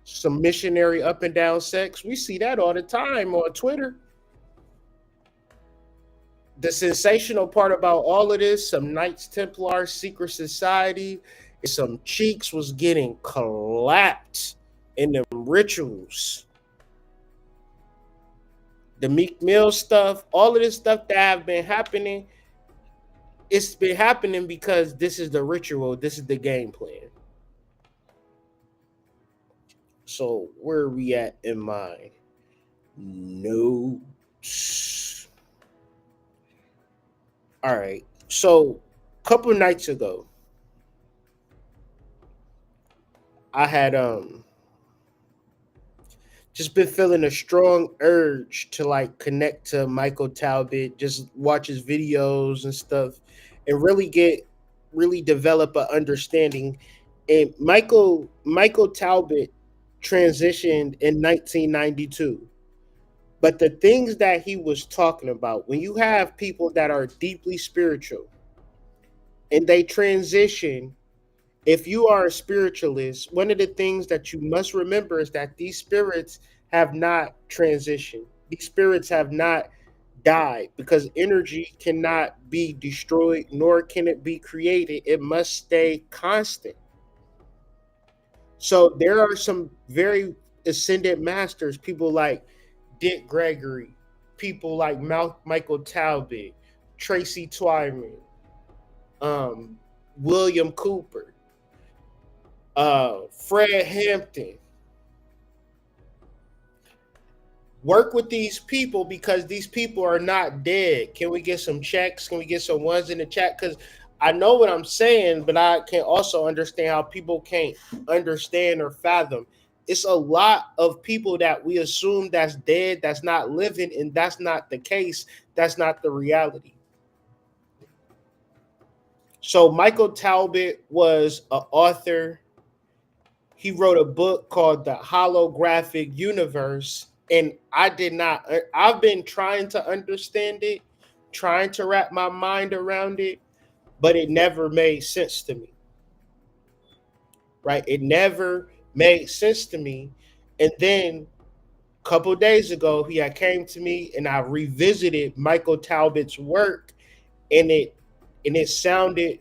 Some missionary up and down sex. We see that all the time on Twitter. The sensational part about all of this, some Knights Templar secret society, is some cheeks was getting clapped in them rituals. The Meek Mill stuff, all of this stuff that have been happening, it's been happening because this is the ritual, this is the game plan. So where are we at in my notes? All right. So a couple nights ago, I had just been feeling a strong urge to like connect to Michael Talbot, just watch his videos and stuff, and really develop an understanding. And Michael Talbot transitioned in 1992. But the things that he was talking about, when you have people that are deeply spiritual and they transition, if you are a spiritualist, one of the things that you must remember is that these spirits have not transitioned. These spirits have not died because energy cannot be destroyed nor can it be created. It must stay constant. So there are some very ascended masters, people like Dick Gregory, people like Michael Talbot, Tracy Twyman, um, William Cooper, Fred Hampton. Work with these people because these people are not dead. Can we get some checks? Can we get some ones in the chat? Because I know what I'm saying, but I can also understand how people can't understand or fathom. It's a lot of people that we assume that's dead, that's not living, and that's not the case. That's not the reality. So Michael Talbot was an author. He wrote a book called The Holographic Universe. And I've been trying to understand it, trying to wrap my mind around it, but it never made sense to me. Right? It never made sense to me. And then a couple days ago, he had came to me and I revisited Michael Talbot's work, and it sounded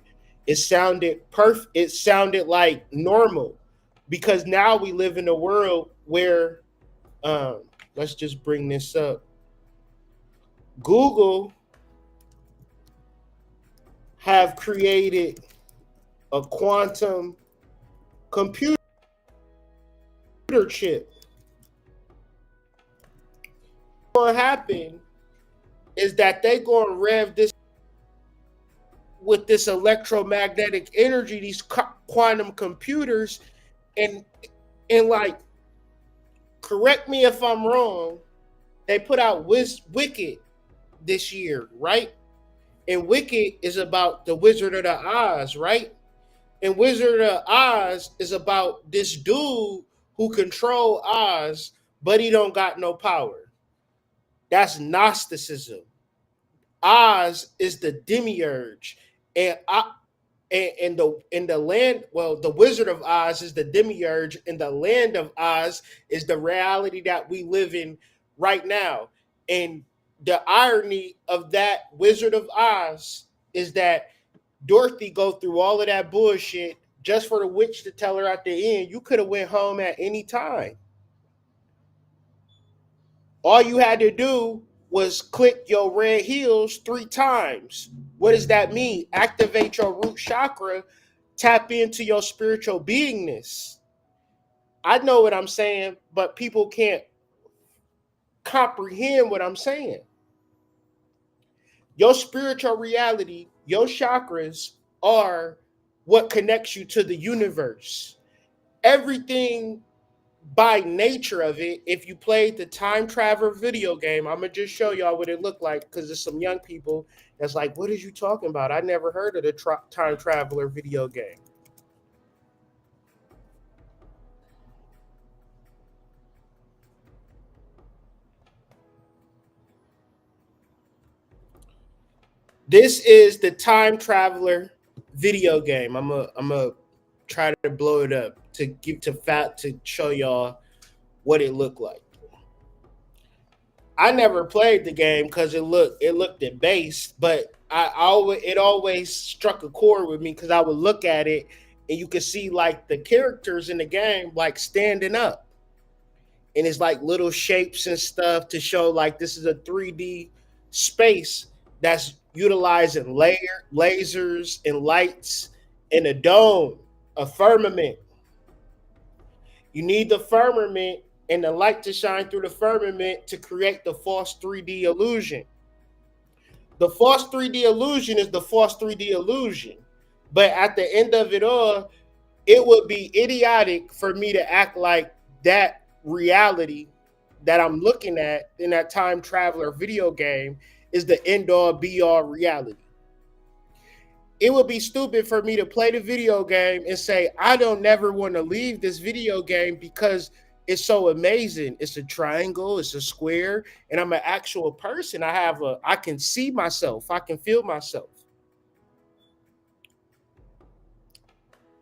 perfect. It sounded like normal because now we live in a world where let's just bring this up. Google have created a quantum computer chip. What's going to happen is that they going to rev this with this electromagnetic energy, these quantum computers, and like, correct me if I'm wrong, they put out Wicked this year, right? And Wicked is about the Wizard of the Oz, right? And Wizard of Oz is about this dude who control Oz, but he don't got no power. That's Gnosticism. Oz is the demiurge, and the land. Well, the Wizard of Oz is the demiurge, and the land of Oz is the reality that we live in right now. And the irony of that Wizard of Oz is that Dorothy go through all of that bullshit just for the witch to tell her at the end, you could have went home at any time. All you had to do was click your red heels 3 times. What does that mean? Activate your root chakra, tap into your spiritual beingness. I know what I'm saying, but people can't comprehend what I'm saying. Your spiritual reality, your chakras are what connects you to the universe. Everything by nature of it, if you played the time traveler video game, I'm gonna just show y'all what it looked like because there's some young people that's like, what is you talking about? I never heard of the time traveler video game. This is the time traveler video game. I'm a try to blow it up to show y'all what it looked like. I never played the game because it looked at base, but it always struck a chord with me because I would look at it and you could see like the characters in the game like standing up, and it's like little shapes and stuff to show like this is a 3D space that's utilizing lasers and lights and a dome, a firmament. You need the firmament and the light to shine through the firmament to create the false 3D illusion. The false 3D illusion is the false 3D illusion. But at the end of it all, it would be idiotic for me to act like that reality that I'm looking at in that time traveler video game is the end all be all reality. It would be stupid for me to play the video game and say, I don't never want to leave this video game because it's so amazing. It's a triangle, it's a square, and I'm an actual person. I can see myself, I can feel myself.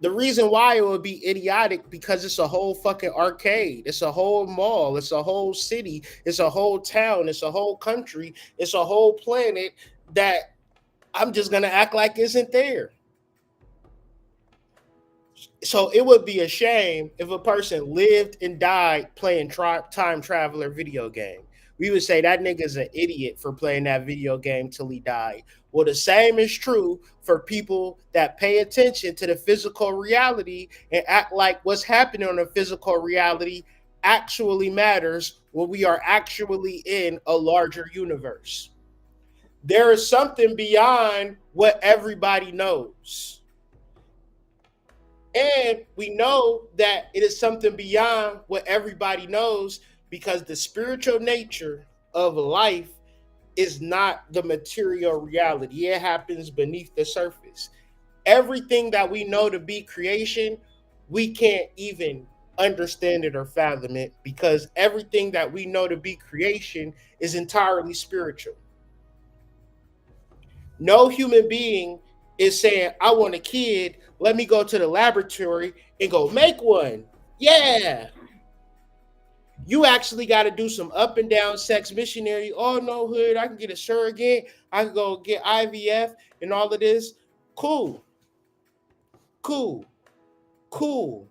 The reason why it would be idiotic because it's a whole fucking arcade, it's a whole mall, it's a whole city, it's a whole town, it's a whole country, it's a whole planet that I'm just gonna act like isn't there. So it would be a shame if a person lived and died playing time traveler video game. We would say that nigga's an idiot for playing that video game till he died. Well, the same is true for people that pay attention to the physical reality and act like what's happening on the physical reality actually matters when we are actually in a larger universe. There is something beyond what everybody knows. And we know that it is something beyond what everybody knows because the spiritual nature of life is not the material reality. It happens beneath the surface. Everything that we know to be creation, we can't even understand it or fathom it because everything that we know to be creation is entirely spiritual. No human being is saying, I want a kid. Let me go to the laboratory and go make one. Yeah. You actually got to do some up and down sex missionary. Oh, no, hood. I can get a surrogate. I can go get IVF and all of this. Cool. Cool. Cool.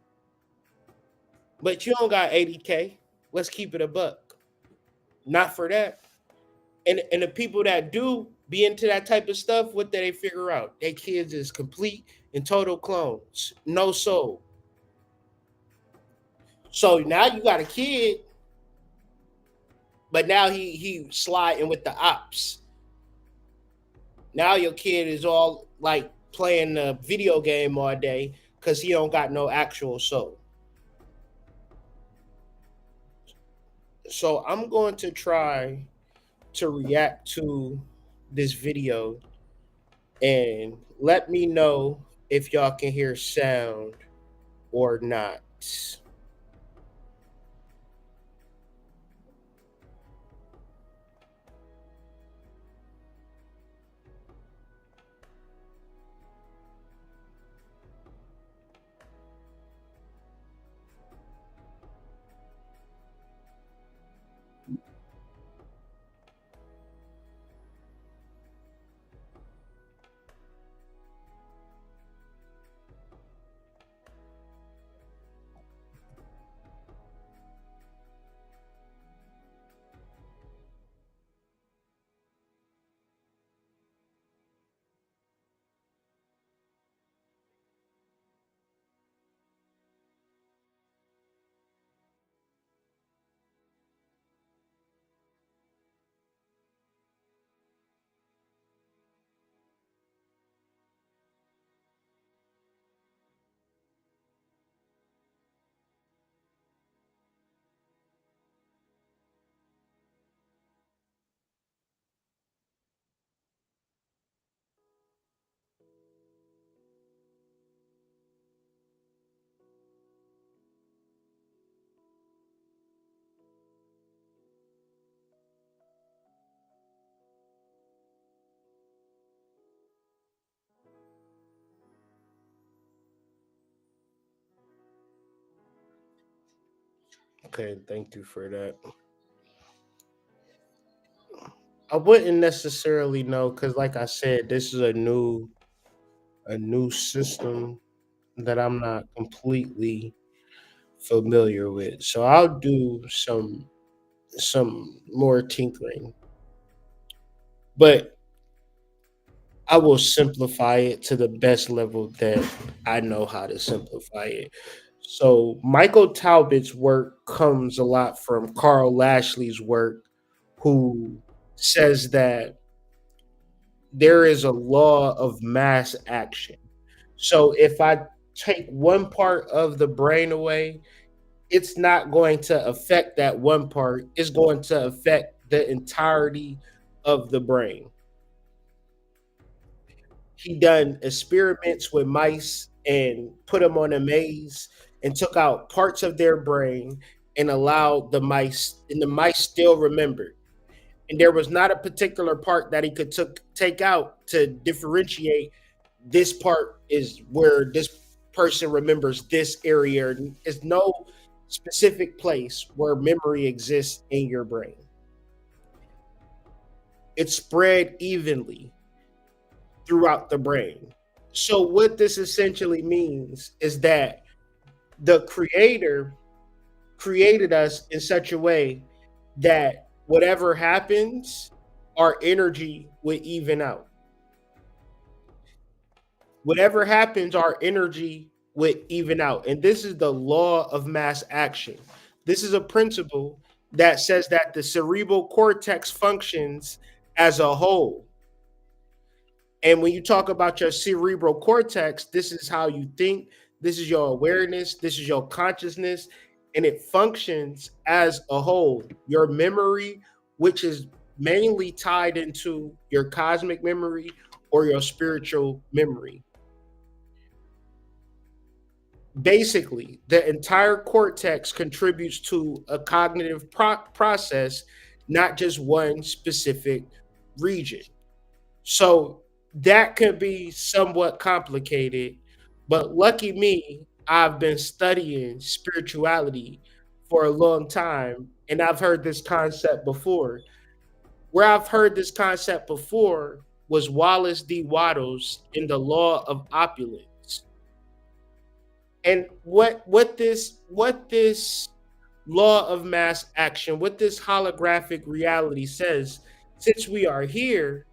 But you don't got 80K. Let's keep it a buck. Not for that. And the people that do be into that type of stuff, what do they figure out? Their kids is complete and total clones, no soul. So now you got a kid, but now he sliding with the ops. Now your kid is all like playing a video game all day because he don't got no actual soul. So I'm going to try to react to this video and let me know if y'all can hear sound or not. Okay, thank you for that. I wouldn't necessarily know because, like I said, this is a new system that I'm not completely familiar with. So I'll do some more tinkering, but I will simplify it to the best level that I know how to simplify it. So Michael Talbot's work comes a lot from Carl Lashley's work, who says that there is a law of mass action. So if I take one part of the brain away, it's not going to affect that one part. It's going to affect the entirety of the brain. He done experiments with mice and put them on a maze and took out parts of their brain and allowed the mice, and the mice still remembered. And there was not a particular part that he could take out to differentiate this part is where this person remembers this area. There's no specific place where memory exists in your brain. It's spread evenly throughout the brain. So what this essentially means is that the creator created us in such a way that whatever happens, our energy would even out. Whatever happens, our energy would even out. And this is the law of mass action. This is a principle that says that the cerebral cortex functions as a whole. And when you talk about your cerebral cortex, this is how you think, this is your awareness, this is your consciousness, and it functions as a whole. Your memory, which is mainly tied into your cosmic memory or your spiritual memory. Basically, the entire cortex contributes to a cognitive process, not just one specific region. So that could be somewhat complicated, but lucky me, I've been studying spirituality for a long time, and I've heard this concept before. Where I've heard this concept before was Wallace D. Wattles in The Law of Opulence. And what this law of mass action, what this holographic reality says, since we are here,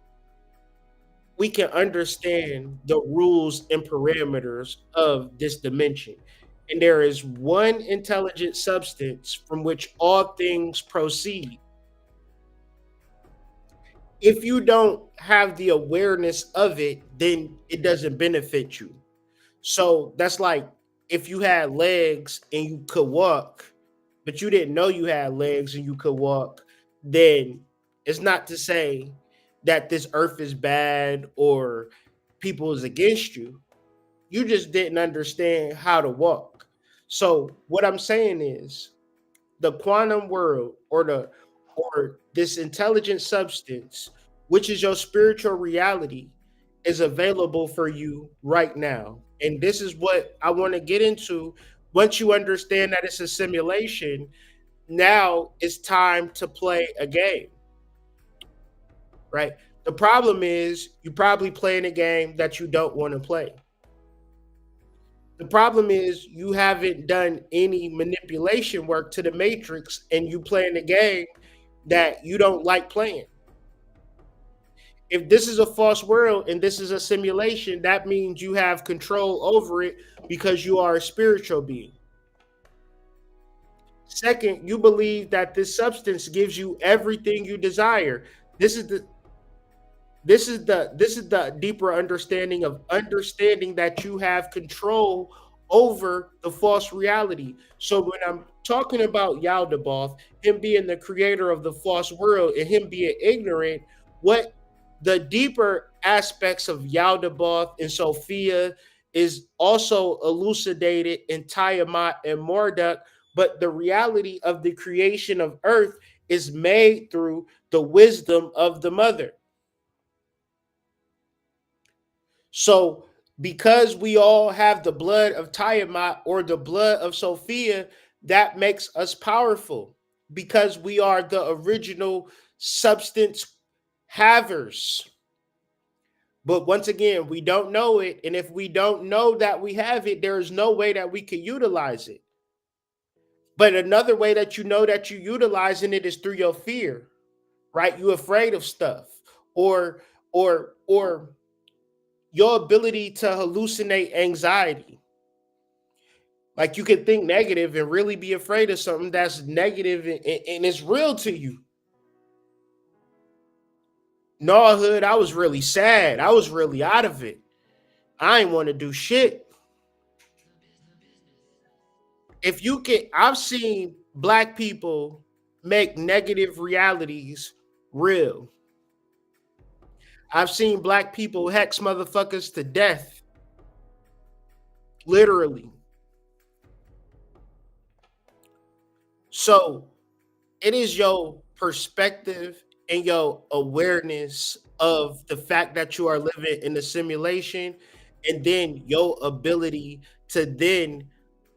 we can understand the rules and parameters of this dimension. And there is one intelligent substance from which all things proceed. If you don't have the awareness of it, then it doesn't benefit you. So that's like if you had legs and you could walk, but you didn't know you had legs and you could walk, then it's not to say that this earth is bad or people is against you. You just didn't understand how to walk. So what I'm saying is the quantum world or this intelligent substance, which is your spiritual reality, is available for you right now. And this is what I want to get into. Once you understand that it's a simulation, now it's time to play a game, right? The problem is you're probably playing a game that you don't want to play. The problem is you haven't done any manipulation work to the matrix and you playing a game that you don't like playing. If this is a false world and this is a simulation, that means you have control over it because you are a spiritual being. Second, you believe that this substance gives you everything you desire. This is the deeper understanding of understanding that you have control over the false reality. So when I'm talking about Yaldabaoth, him being the creator of the false world and him being ignorant, what the deeper aspects of Yaldabaoth and Sophia is also elucidated in Tiamat and Marduk, but the reality of the creation of earth is made through the wisdom of the mother. So because we all have the blood of Tiamat or the blood of Sophia, that makes us powerful because we are the original substance havers. But once again, we don't know it. And if we don't know that we have it, there is no way that we can utilize it. But another way that you know that you're utilizing it is through your fear, right? You're afraid of stuff or your ability to hallucinate anxiety. Like you can think negative and really be afraid of something that's negative and it's real to you. No, hood, I was really sad. I was really out of it. I ain't want to do shit. if you can, I've seen black people make negative realities real. I've seen black people hex motherfuckers to death, literally. So it is your perspective and your awareness of the fact that you are living in a simulation, and then your ability to then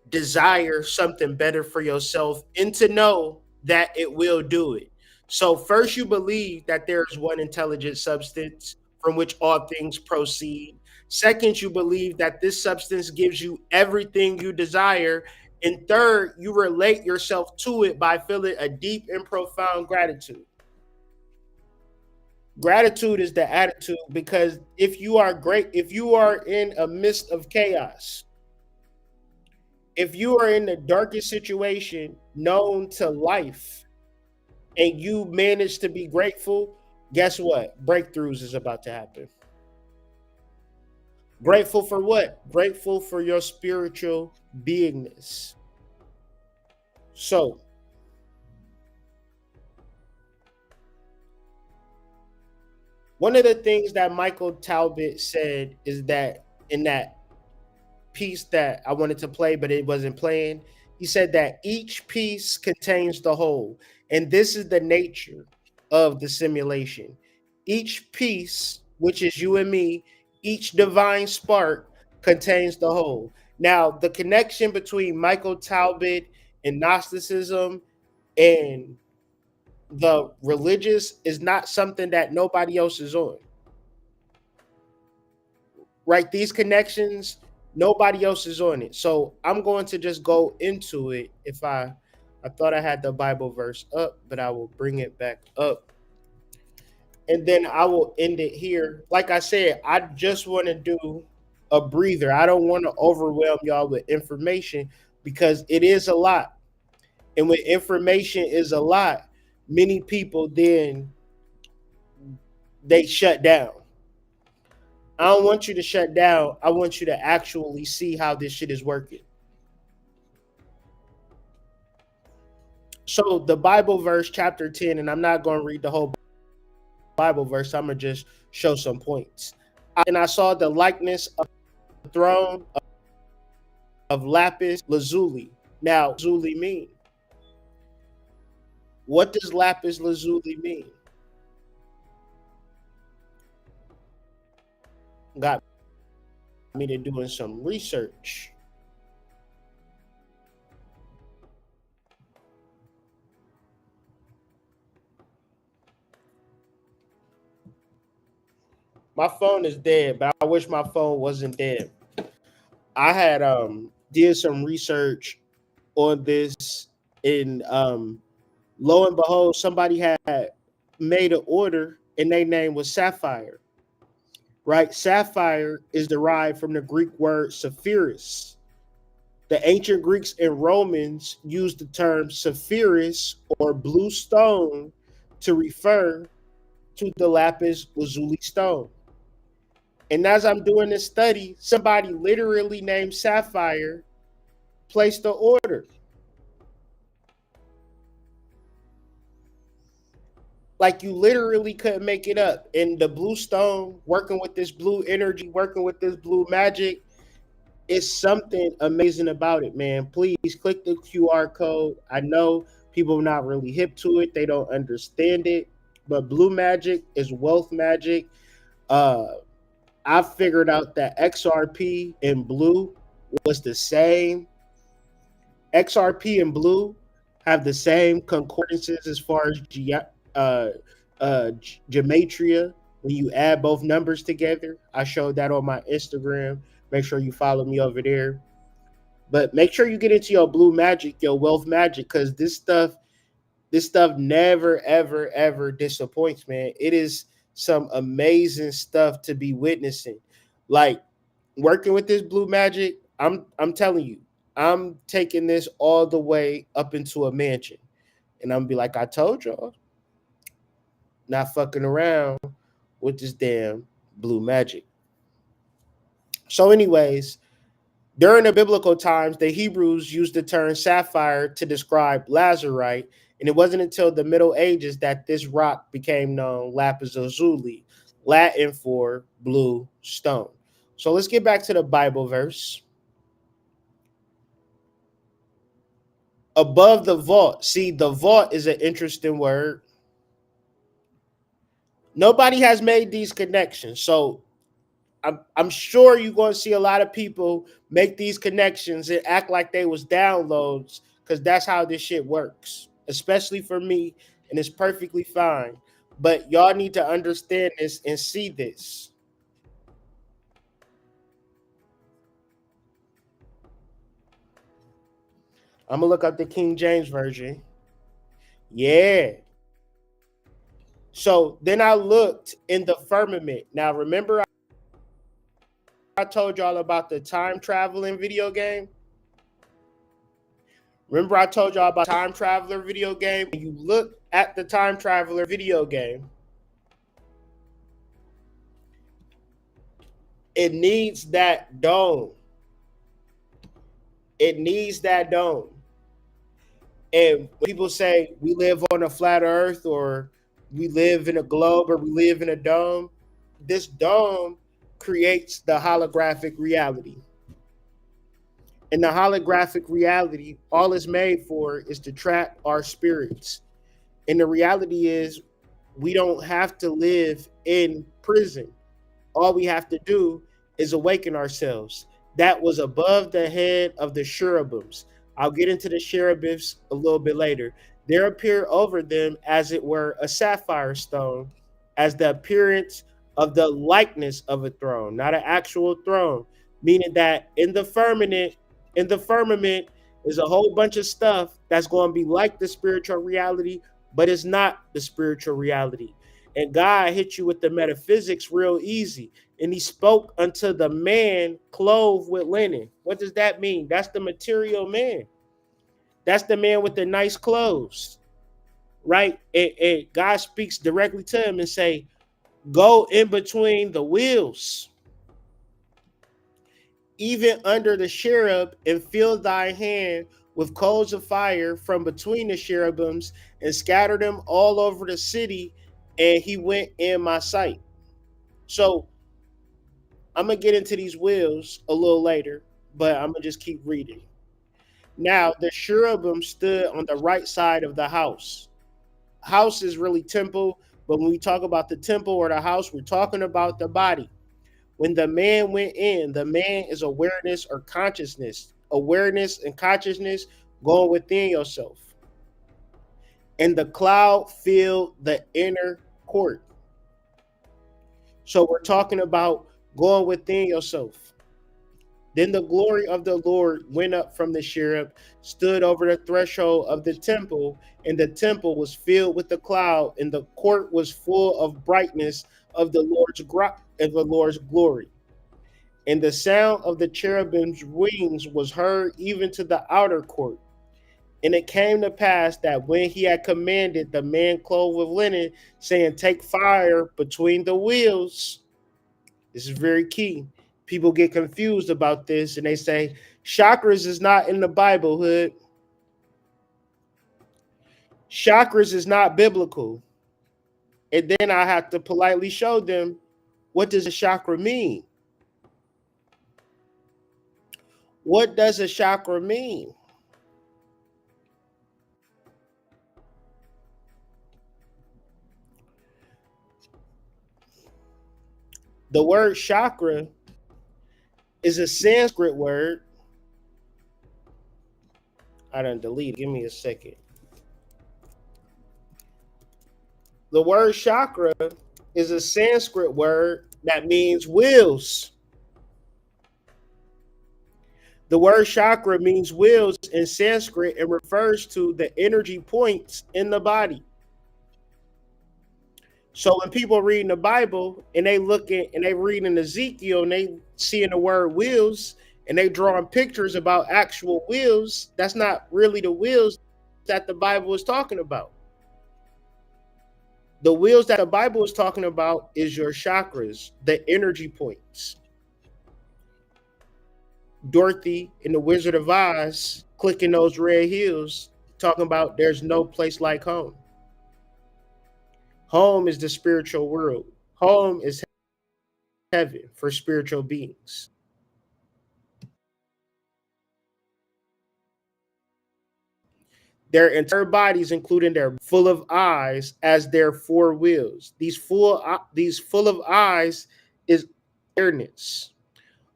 desire something better for yourself and to know that it will do it. So, first, you believe that there is one intelligent substance from which all things proceed. Second, you believe that this substance gives you everything you desire. And third, you relate yourself to it by feeling a deep and profound gratitude. Gratitude is the attitude, because if you are great, if you are in a midst of chaos, if you are in the darkest situation known to life and you manage to be grateful, guess what? Breakthroughs is about to happen. Grateful for what? Grateful for your spiritual beingness. So, one of the things that Michael Talbot said is that in that piece that I wanted to play, but it wasn't playing, he said that each piece contains the whole. And this is the nature of the simulation. Each piece, which is you and me, each divine spark contains the whole. Now, the connection between Michael Talbot and Gnosticism and the religious is not something that nobody else is on. Right? These connections, nobody else is on it. So I'm going to just go into it. If I thought I had the Bible verse up, but I will bring it back up. And then I will end it here. Like I said, I just want to do a breather. I don't want to overwhelm y'all with information because it is a lot. And when information is a lot, many people then they shut down. I don't want you to shut down. I want you to actually see how this shit is working. So the Bible verse, chapter 10, and I'm not going to read the whole Bible verse. I'm going to just show some points. And I saw the likeness of the throne of lapis lazuli. Now, lazuli mean? What does lapis lazuli mean? Got me to doing some research. My phone is dead, but I wish my phone wasn't dead. I had did some research on this, and lo and behold, somebody had made an order and their name was Sapphire. Right? Sapphire is derived from the Greek word sapphirus. The ancient Greeks and Romans used the term sapphirus or blue stone to refer to the lapis lazuli stone. And as I'm doing this study, somebody literally named Sapphire placed the order. Like you literally couldn't make it up. And the blue stone, working with this blue energy, working with this blue magic, is something amazing about it, man. Please click the QR code. I know people are not really hip to it. They don't understand it. But blue magic is wealth magic. I figured out that XRP and blue was the same. XRP and blue have the same concordances as far as gematria. When you add both numbers together, I showed that on my Instagram. Make sure you follow me over there. But make sure you get into your blue magic, your wealth magic, because this stuff never, ever, ever disappoints, man. It is some amazing stuff to be witnessing. Like working with this blue magic, I'm telling you, I'm taking this all the way up into a mansion. And I'm gonna be like, I told y'all, not fucking around with this damn blue magic. So, anyways, During the biblical times, the Hebrews used the term sapphire to describe lazurite, and it wasn't until the Middle Ages that this rock became known lapis lazuli, Latin for blue stone. So let's get back to the Bible verse. Above the vault. See, the vault is an interesting word. Nobody has made these connections. So I'm sure you're going to see a lot of people make these connections and act like they was downloads, because that's how this shit works, especially for me, and it's perfectly fine. But y'all need to understand this and see this. I'm going to look up the King James Version. Yeah. So then I looked in the firmament. Now, remember I told y'all about the time traveling video game? Remember I told y'all about time traveler video game? When you look at the time traveler video game, it needs that dome. It needs that dome. And when people say we live on a flat earth, or we live in a globe, or we live in a dome, this dome creates the holographic reality. And the holographic reality, all it's made for is to trap our spirits. And the reality is, we don't have to live in prison. All we have to do is awaken ourselves. That was above the head of the cherubims. I'll get into the cherubims a little bit later. There appeared over them, as it were, a sapphire stone, as the appearance of the likeness of a throne, not an actual throne, meaning that in the firmament is a whole bunch of stuff that's going to be like the spiritual reality, but it's not the spiritual reality. And God hit you with the metaphysics real easy. And he spoke unto the man clothed with linen. What does that mean? That's the material man. That's the man with the nice clothes, right? And God speaks directly to him and say, go in between the wheels, even under the cherub, and fill thy hand with coals of fire from between the cherubims, and scatter them all over the city. And he went in my sight. So I'm going to get into these wheels a little later, but I'm going to just keep reading. Now, the cherubim stood on the right side of the house. House is really temple, but when we talk about the temple or the house, we're talking about the body. When the man went in, the man is awareness or consciousness. Awareness and consciousness going within yourself. And the cloud filled the inner court. So we're talking about going within yourself. Then the glory of the Lord went up from the cherub, stood over the threshold of the temple, and the temple was filled with the cloud, and the court was full of brightness of the Lord's glory. And the sound of the cherubim's wings was heard even to the outer court. And it came to pass that when he had commanded the man clothed with linen, saying, take fire between the wheels. This is very key. People get confused about this and they say, chakras is not in the Bible, hood. Chakras is not biblical. And then I have to politely show them, what does a chakra mean? What does a chakra mean? The word chakra is a Sanskrit word. I done delete it. Give me a second. The word chakra is a Sanskrit word that means wheels. The word chakra means wheels in Sanskrit and refers to the energy points in the body. So when people reading the Bible and they looking and they reading Ezekiel and they seeing the word wheels and they drawing pictures about actual wheels, that's not really the wheels that the Bible is talking about. The wheels that the Bible is talking about is your chakras, the energy points. Dorothy in the Wizard of Oz clicking those red heels, talking about there's no place like home. Home is the spiritual world. Home is heaven for spiritual beings. Their entire bodies, including their full of eyes, as their four wheels. These full of eyes is awareness,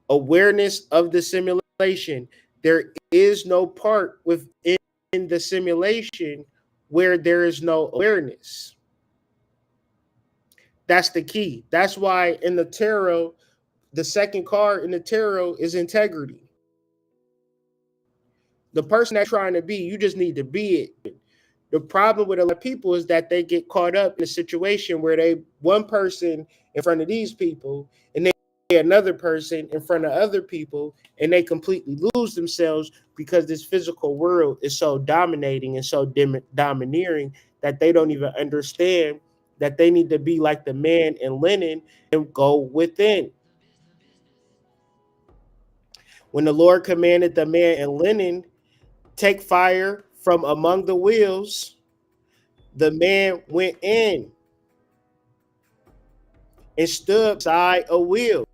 awareness of the simulation. There is no part within the simulation where there is no awareness. That's the key. That's why in the tarot, the second card in the tarot is integrity. The person that's trying to be, you just need to be it. The problem with a lot of people is that they get caught up in a situation where they one person in front of these people and then another person in front of other people, and they completely lose themselves because this physical world is so dominating and so domineering that they don't even understand that they need to be like the man in linen and go within. When the Lord commanded the man in linen, take fire from among the wheels, the man went in and stood beside a wheel.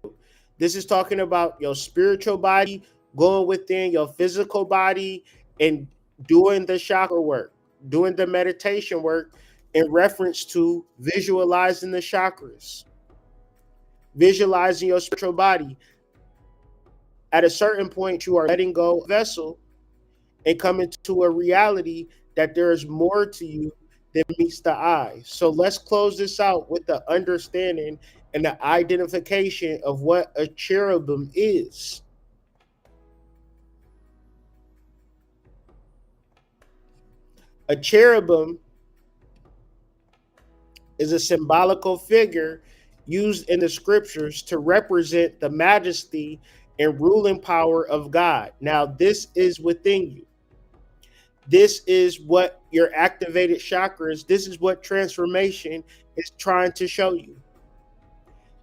This is talking about your spiritual body going within your physical body and doing the chakra work, doing the meditation work in reference to visualizing the chakras, visualizing your spiritual body. At a certain point, you are letting go of the vessel and come into a reality that there is more to you than meets the eye. So let's close this out with the understanding and the identification of what a cherubim is. A cherubim is a symbolical figure used in the scriptures to represent the majesty and ruling power of God. Now, this is within you. This is what your activated chakras, this is what transformation is trying to show you.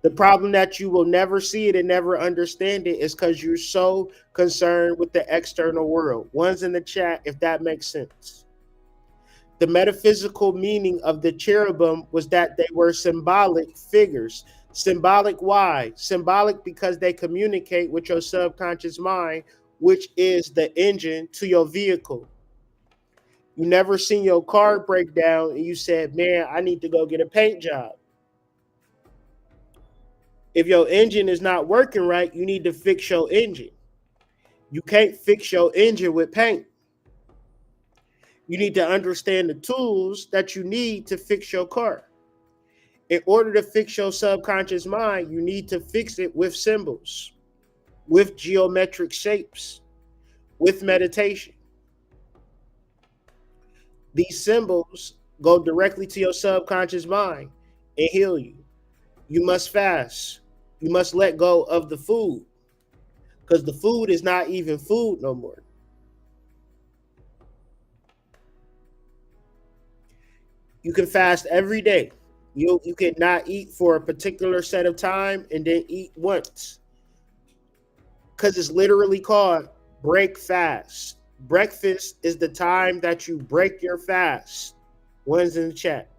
The problem that you will never see it and never understand it is because you're so concerned with the external world. One's in the chat if that makes sense. The metaphysical meaning of the cherubim was that they were symbolic figures. Symbolic why? Symbolic because they communicate with your subconscious mind, which is the engine to your vehicle. You never seen your car break down and you said, man, I need to go get a paint job. If your engine is not working right, you need to fix your engine. You can't fix your engine with paint. You need to understand the tools that you need to fix your car. In order to fix your subconscious mind, you need to fix it with symbols, with geometric shapes, with meditation. These symbols go directly to your subconscious mind and heal you. You must fast. You must let go of the food because the food is not even food no more. You can fast every day. You cannot eat for a particular set of time and then eat once because it's literally called break fast. Breakfast is the time that you break your fast. One's in the chat.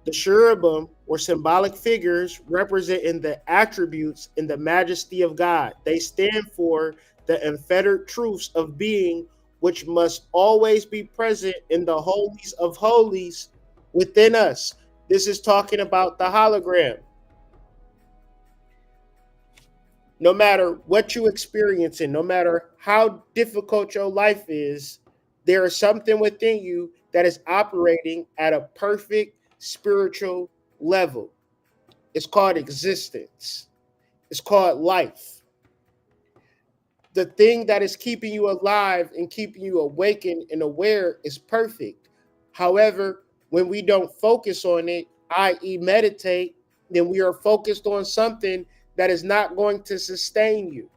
The cherubim were symbolic figures representing the attributes and the majesty of God. They stand for the unfettered truths of being, which must always be present in the holies of holies within us. This is talking about the hologram. No matter what you're experiencing, no matter how difficult your life is, there is something within you that is operating at a perfect spiritual level. It's called existence. It's called life. The thing that is keeping you alive and keeping you awakened and aware is perfect. However, when we don't focus on it, i.e. meditate, then we are focused on something that is not going to sustain you.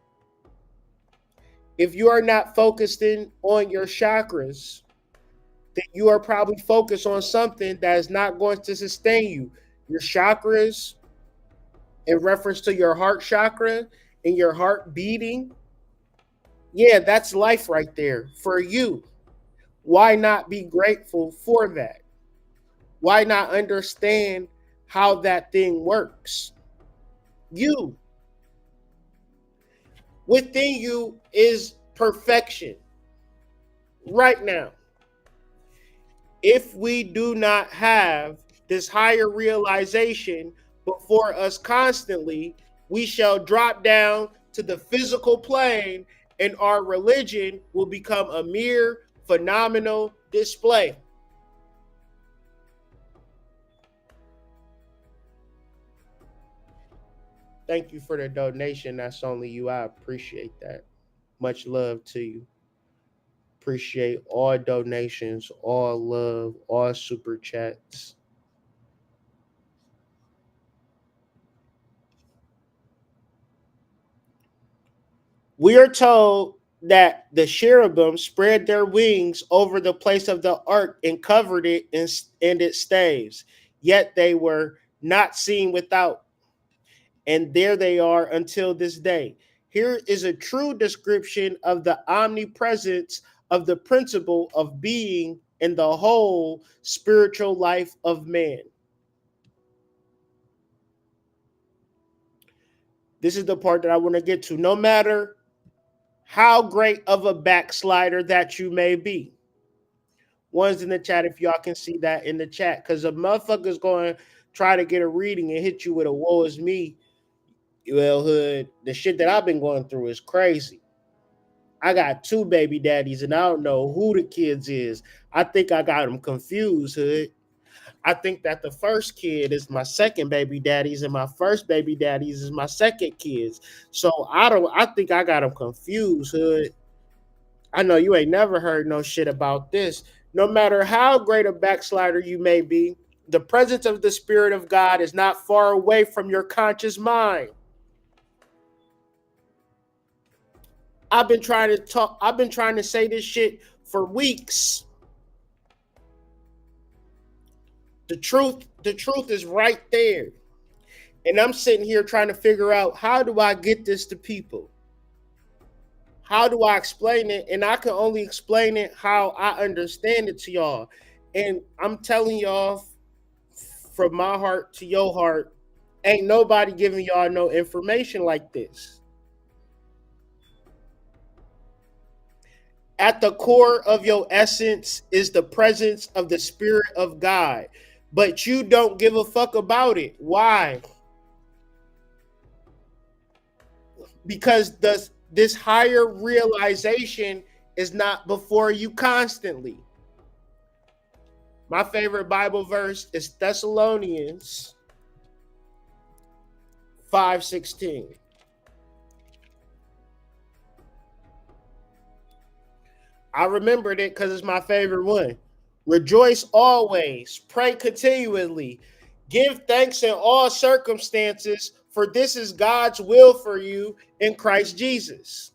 If you are not focusing on your chakras, then you are probably focused on something that is not going to sustain you. Your chakras, in reference to your heart chakra and your heart beating, Yeah, that's life right there for you. Why not be grateful for that? Why not understand how that thing works? You, within you is perfection right now. If we do not have this higher realization before us constantly, we shall drop down to the physical plane and our religion will become a mere phenomenal display. Thank you for the donation. That's only you. I appreciate that. Much love to you. Appreciate all donations, all love, all super chats. We are told that the cherubim spread their wings over the place of the ark and covered it and its staves. Yet they were not seen without. And there they are until this day. Here is a true description of the omnipresence of the principle of being in the whole spiritual life of man. This is the part that I want to get to. No matter how great of a backslider that you may be. One's in the chat if y'all can see that in the chat. Because a motherfucker's going to try to get a reading and hit you with a woe is me. Well, hood, the shit that I've been going through is crazy. I got two baby daddies and I don't know who the kids is. I think I got them confused, hood. I think that the first kid is my second baby daddies and my first baby daddies is my second kids. So I think I got them confused, hood. I know you ain't never heard no shit about this. No matter how great a backslider you may be, the presence of the Spirit of God is not far away from your conscious mind. I've been trying to say this shit for weeks. The truth is right there. And I'm sitting here trying to figure out, how do I get this to people? How do I explain it? And I can only explain it how I understand it to y'all. And I'm telling y'all from my heart to your heart, ain't nobody giving y'all no information like this. At the core of your essence is the presence of the Spirit of God, but you don't give a fuck about it. Why? Because this higher realization is not before you constantly. My favorite Bible verse is Thessalonians 5:16. I remembered it because it's my favorite one. Rejoice always, pray continually, give thanks in all circumstances, for this is God's will for you in Christ Jesus.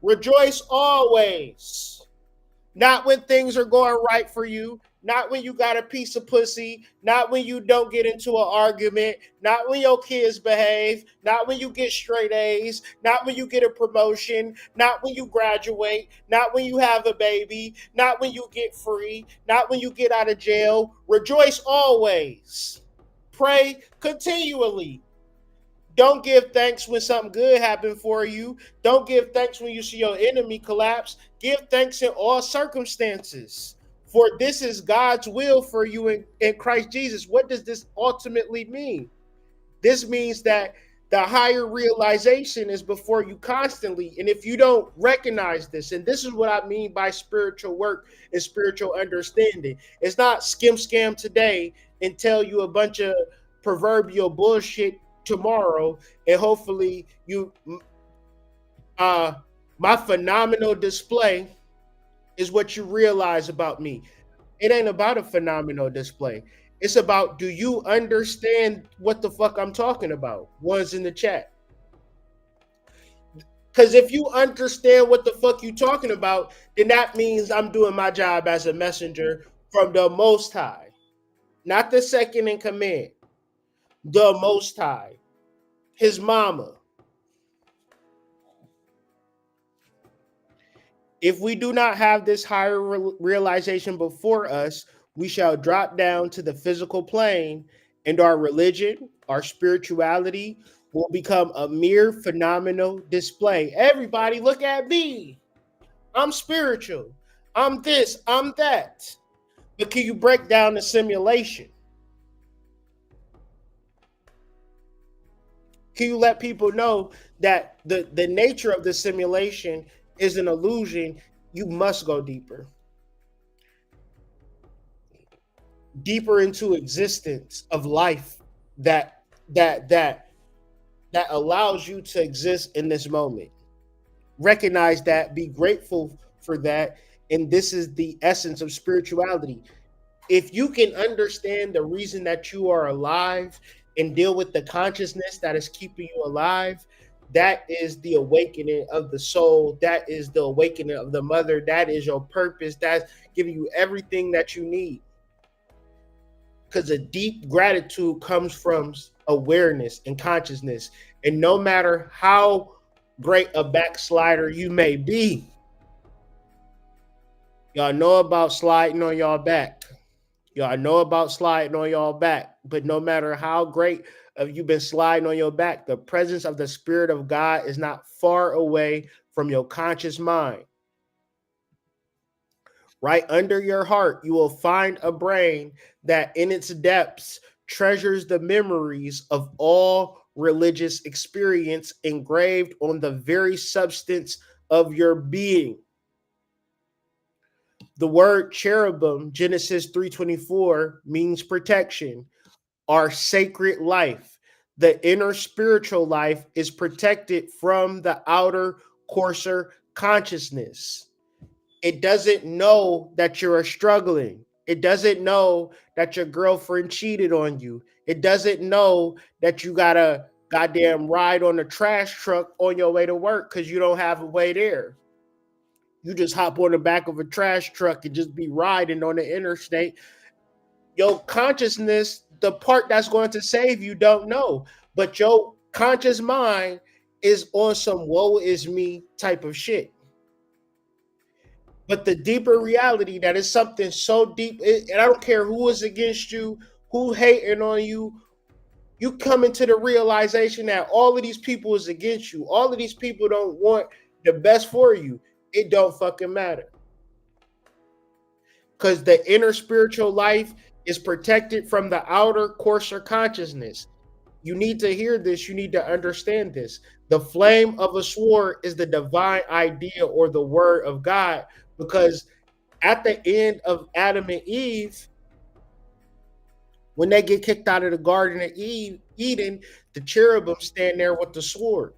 Rejoice always. Not when things are going right for you, not when you got a piece of pussy, not when you don't get into an argument, not when your kids behave, not when you get straight A's, not when you get a promotion, not when you graduate, not when you have a baby, not when you get free, not when you get out of jail. Rejoice always. Pray continually. Don't give thanks when something good happened for you. Don't give thanks when you see your enemy collapse. Give thanks in all circumstances. For this is God's will for you in Christ Jesus. What does this ultimately mean? This means that the higher realization is before you constantly. And if you don't recognize this, and this is what I mean by spiritual work and spiritual understanding, it's not skim scam today and tell you a bunch of proverbial bullshit tomorrow, and hopefully you my phenomenal display is what you realize about me. It ain't about a phenomenal display. It's about, do you understand what the fuck I'm talking about? One's in the chat. Because if you understand what the fuck you talking about, then that means I'm doing my job as a messenger from the Most High, not the second in command, the Most High, his mama. If we do not have this higher realization before us, we shall drop down to the physical plane, and our religion, our spirituality will become a mere phenomenal display. Everybody, look at me. I'm spiritual. I'm this, I'm that. But can you break down the simulation? Can you let people know that the nature of the simulation is an illusion? You must go deeper. Deeper into existence of life that that that that allows you to exist in this moment. Recognize that, be grateful for that, and this is the essence of spirituality. If you can understand the reason that you are alive and deal with the consciousness that is keeping you alive, that is the awakening of the soul. That is the awakening of the mother. That is your purpose. That's giving you everything that you need. Because a deep gratitude comes from awareness and consciousness. And no matter how great a backslider you may be, y'all know about sliding on y'all back. Y'all know about sliding on y'all back. But no matter how great of you been sliding on your back, the presence of the Spirit of God is not far away from your conscious mind. Right under your heart, you will find a brain that in its depths treasures the memories of all religious experience engraved on the very substance of your being. The word cherubim, Genesis 3:24, means protection, our sacred life. The inner spiritual life is protected from the outer coarser consciousness. It doesn't know that you're struggling. It doesn't know that your girlfriend cheated on you. It doesn't know that you got a goddamn ride on a trash truck on your way to work because you don't have a way there. You just hop on the back of a trash truck and just be riding on the interstate. Your consciousness, the part that's going to save you, don't know. But your conscious mind is on some woe is me type of shit. But the deeper reality that is something so deep, and I don't care who is against you, who hating on you, you come into the realization that all of these people is against you. All of these people don't want the best for you. It don't fucking matter. Because the inner spiritual life is protected from the outer coarser consciousness. You need to hear this. You need to understand this. The flame of a sword is the divine idea or the word of God, because at the end of Adam and Eve, when they get kicked out of the Garden of Eden, the cherubim stand there with the sword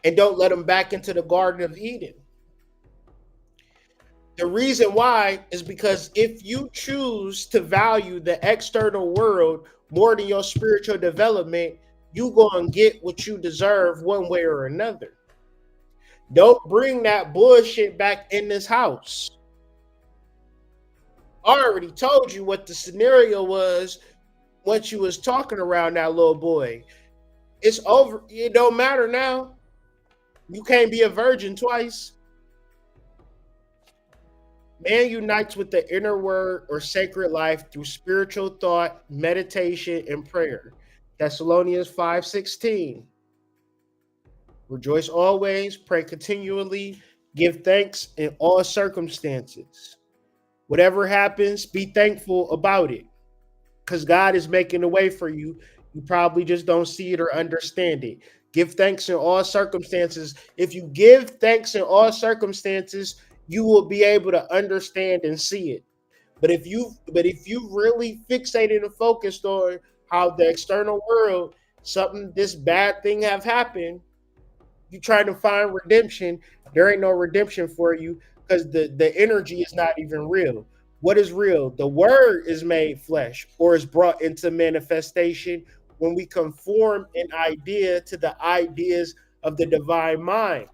and don't let them back into the Garden of Eden. The reason why is because if you choose to value the external world more than your spiritual development, you gonna get what you deserve one way or another. Don't bring that bullshit back in this house. I already told you what the scenario was once you was talking around that little boy. It's over. It don't matter now. You can't be a virgin twice. Man unites with the inner word or sacred life through spiritual thought, meditation, and prayer. Thessalonians 5:16. Rejoice always, pray continually, give thanks in all circumstances. Whatever happens, be thankful about it, because God is making a way for you. You probably just don't see it or understand it. Give thanks in all circumstances. If you give thanks in all circumstances, you will be able to understand and see it. But if you really fixated and focused on how the external world, something, this bad thing have happened, you trying to find redemption, there ain't no redemption for you, because the energy is not even real. What is real? The word is made flesh or is brought into manifestation when we conform an idea to the ideas of the divine mind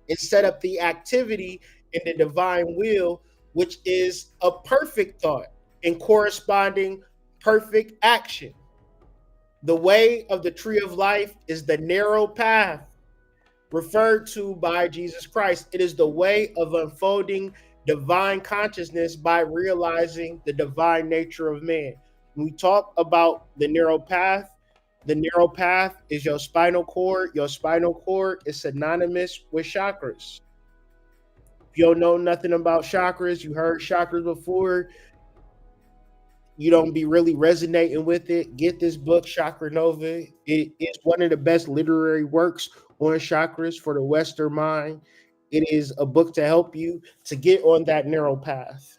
and set up the activity in the divine will, which is a perfect thought and corresponding perfect action. The way of the tree of life is the narrow path referred to by Jesus Christ. It is the way of unfolding divine consciousness by realizing the divine nature of man. When we talk about the neural path is your spinal cord. Your spinal cord is synonymous with chakras. If you don't know nothing about chakras, you heard chakras before, you don't be really resonating with it, get this book, Chakra Nova. It is one of the best literary works on chakras for the Western mind. It is a book to help you to get on that narrow path,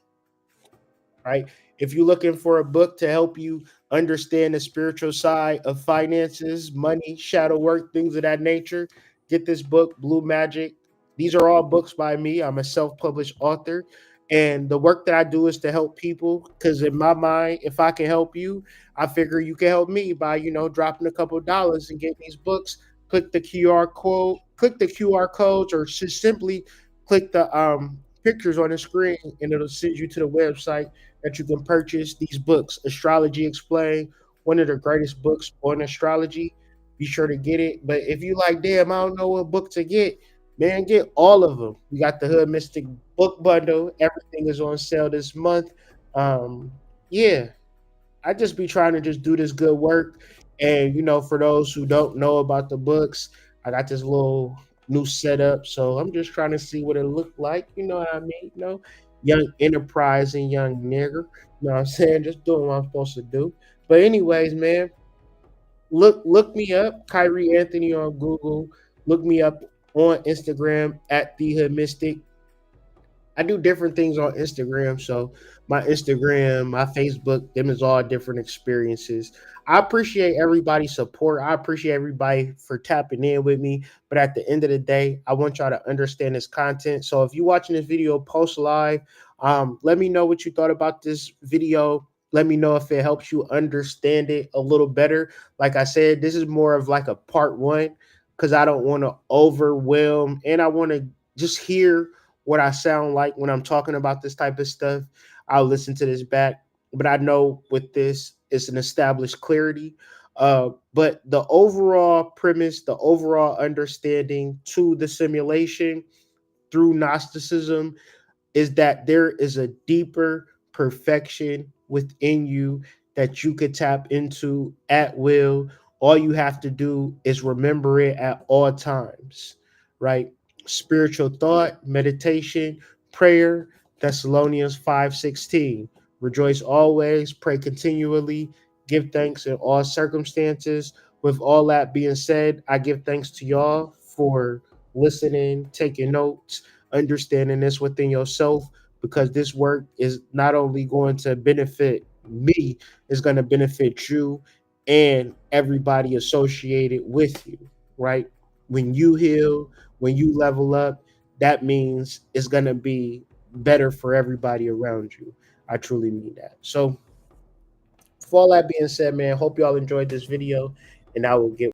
right? If you're looking for a book to help you understand the spiritual side of finances, money, shadow work, things of that nature, get this book, Blue Magic. These are all books by me. I'm a self published author. And the work that I do is to help people because, in my mind, if I can help you, I figure you can help me by, dropping a couple of dollars and getting these books. Click the QR codes, or just simply click the pictures on the screen, and it'll send you to the website that you can purchase these books. Astrology Explained, one of the greatest books on astrology. Be sure to get it. But if you like, damn, I don't know what book to get, man, get all of them. We got the Hood Mystic book bundle. Everything is on sale this month. Yeah, I just be trying to just do this good work. And for those who don't know about the books, I got this little new setup. So I'm just trying to see what it looked like. You know what I mean? Young enterprising young nigger. You know what I'm saying? Just doing what I'm supposed to do. But anyways, man, look me up, Kyrie Anthony on Google. Look me up on Instagram at the Hood Mystic. I do different things on Instagram. So my Instagram, my Facebook, them is all different experiences. I appreciate everybody's support. I appreciate everybody for tapping in with me. But at the end of the day, I want y'all to understand this content. So if you're watching this video post live, let me know what you thought about this video. Let me know if it helps you understand it a little better. Like I said, this is more of like a part one because I don't want to overwhelm and I want to just hear what I sound like when I'm talking about this type of stuff. I'll listen to this back, but I know with this, it's an established clarity. But the overall premise, the overall understanding to the simulation through Gnosticism is that there is a deeper perfection within you that you could tap into at will. All you have to do is remember it at all times, right? Spiritual thought, meditation, prayer, Thessalonians 5:16. Rejoice always, pray continually, give thanks in all circumstances. With all that being said, I give thanks to y'all for listening, taking notes, understanding this within yourself, because this work is not only going to benefit me, it's going to benefit you and everybody associated with you, right? When you heal, when you level up, that means it's going to be better for everybody around you. I truly mean that. So, for all that being said, man, hope y'all enjoyed this video, and I will get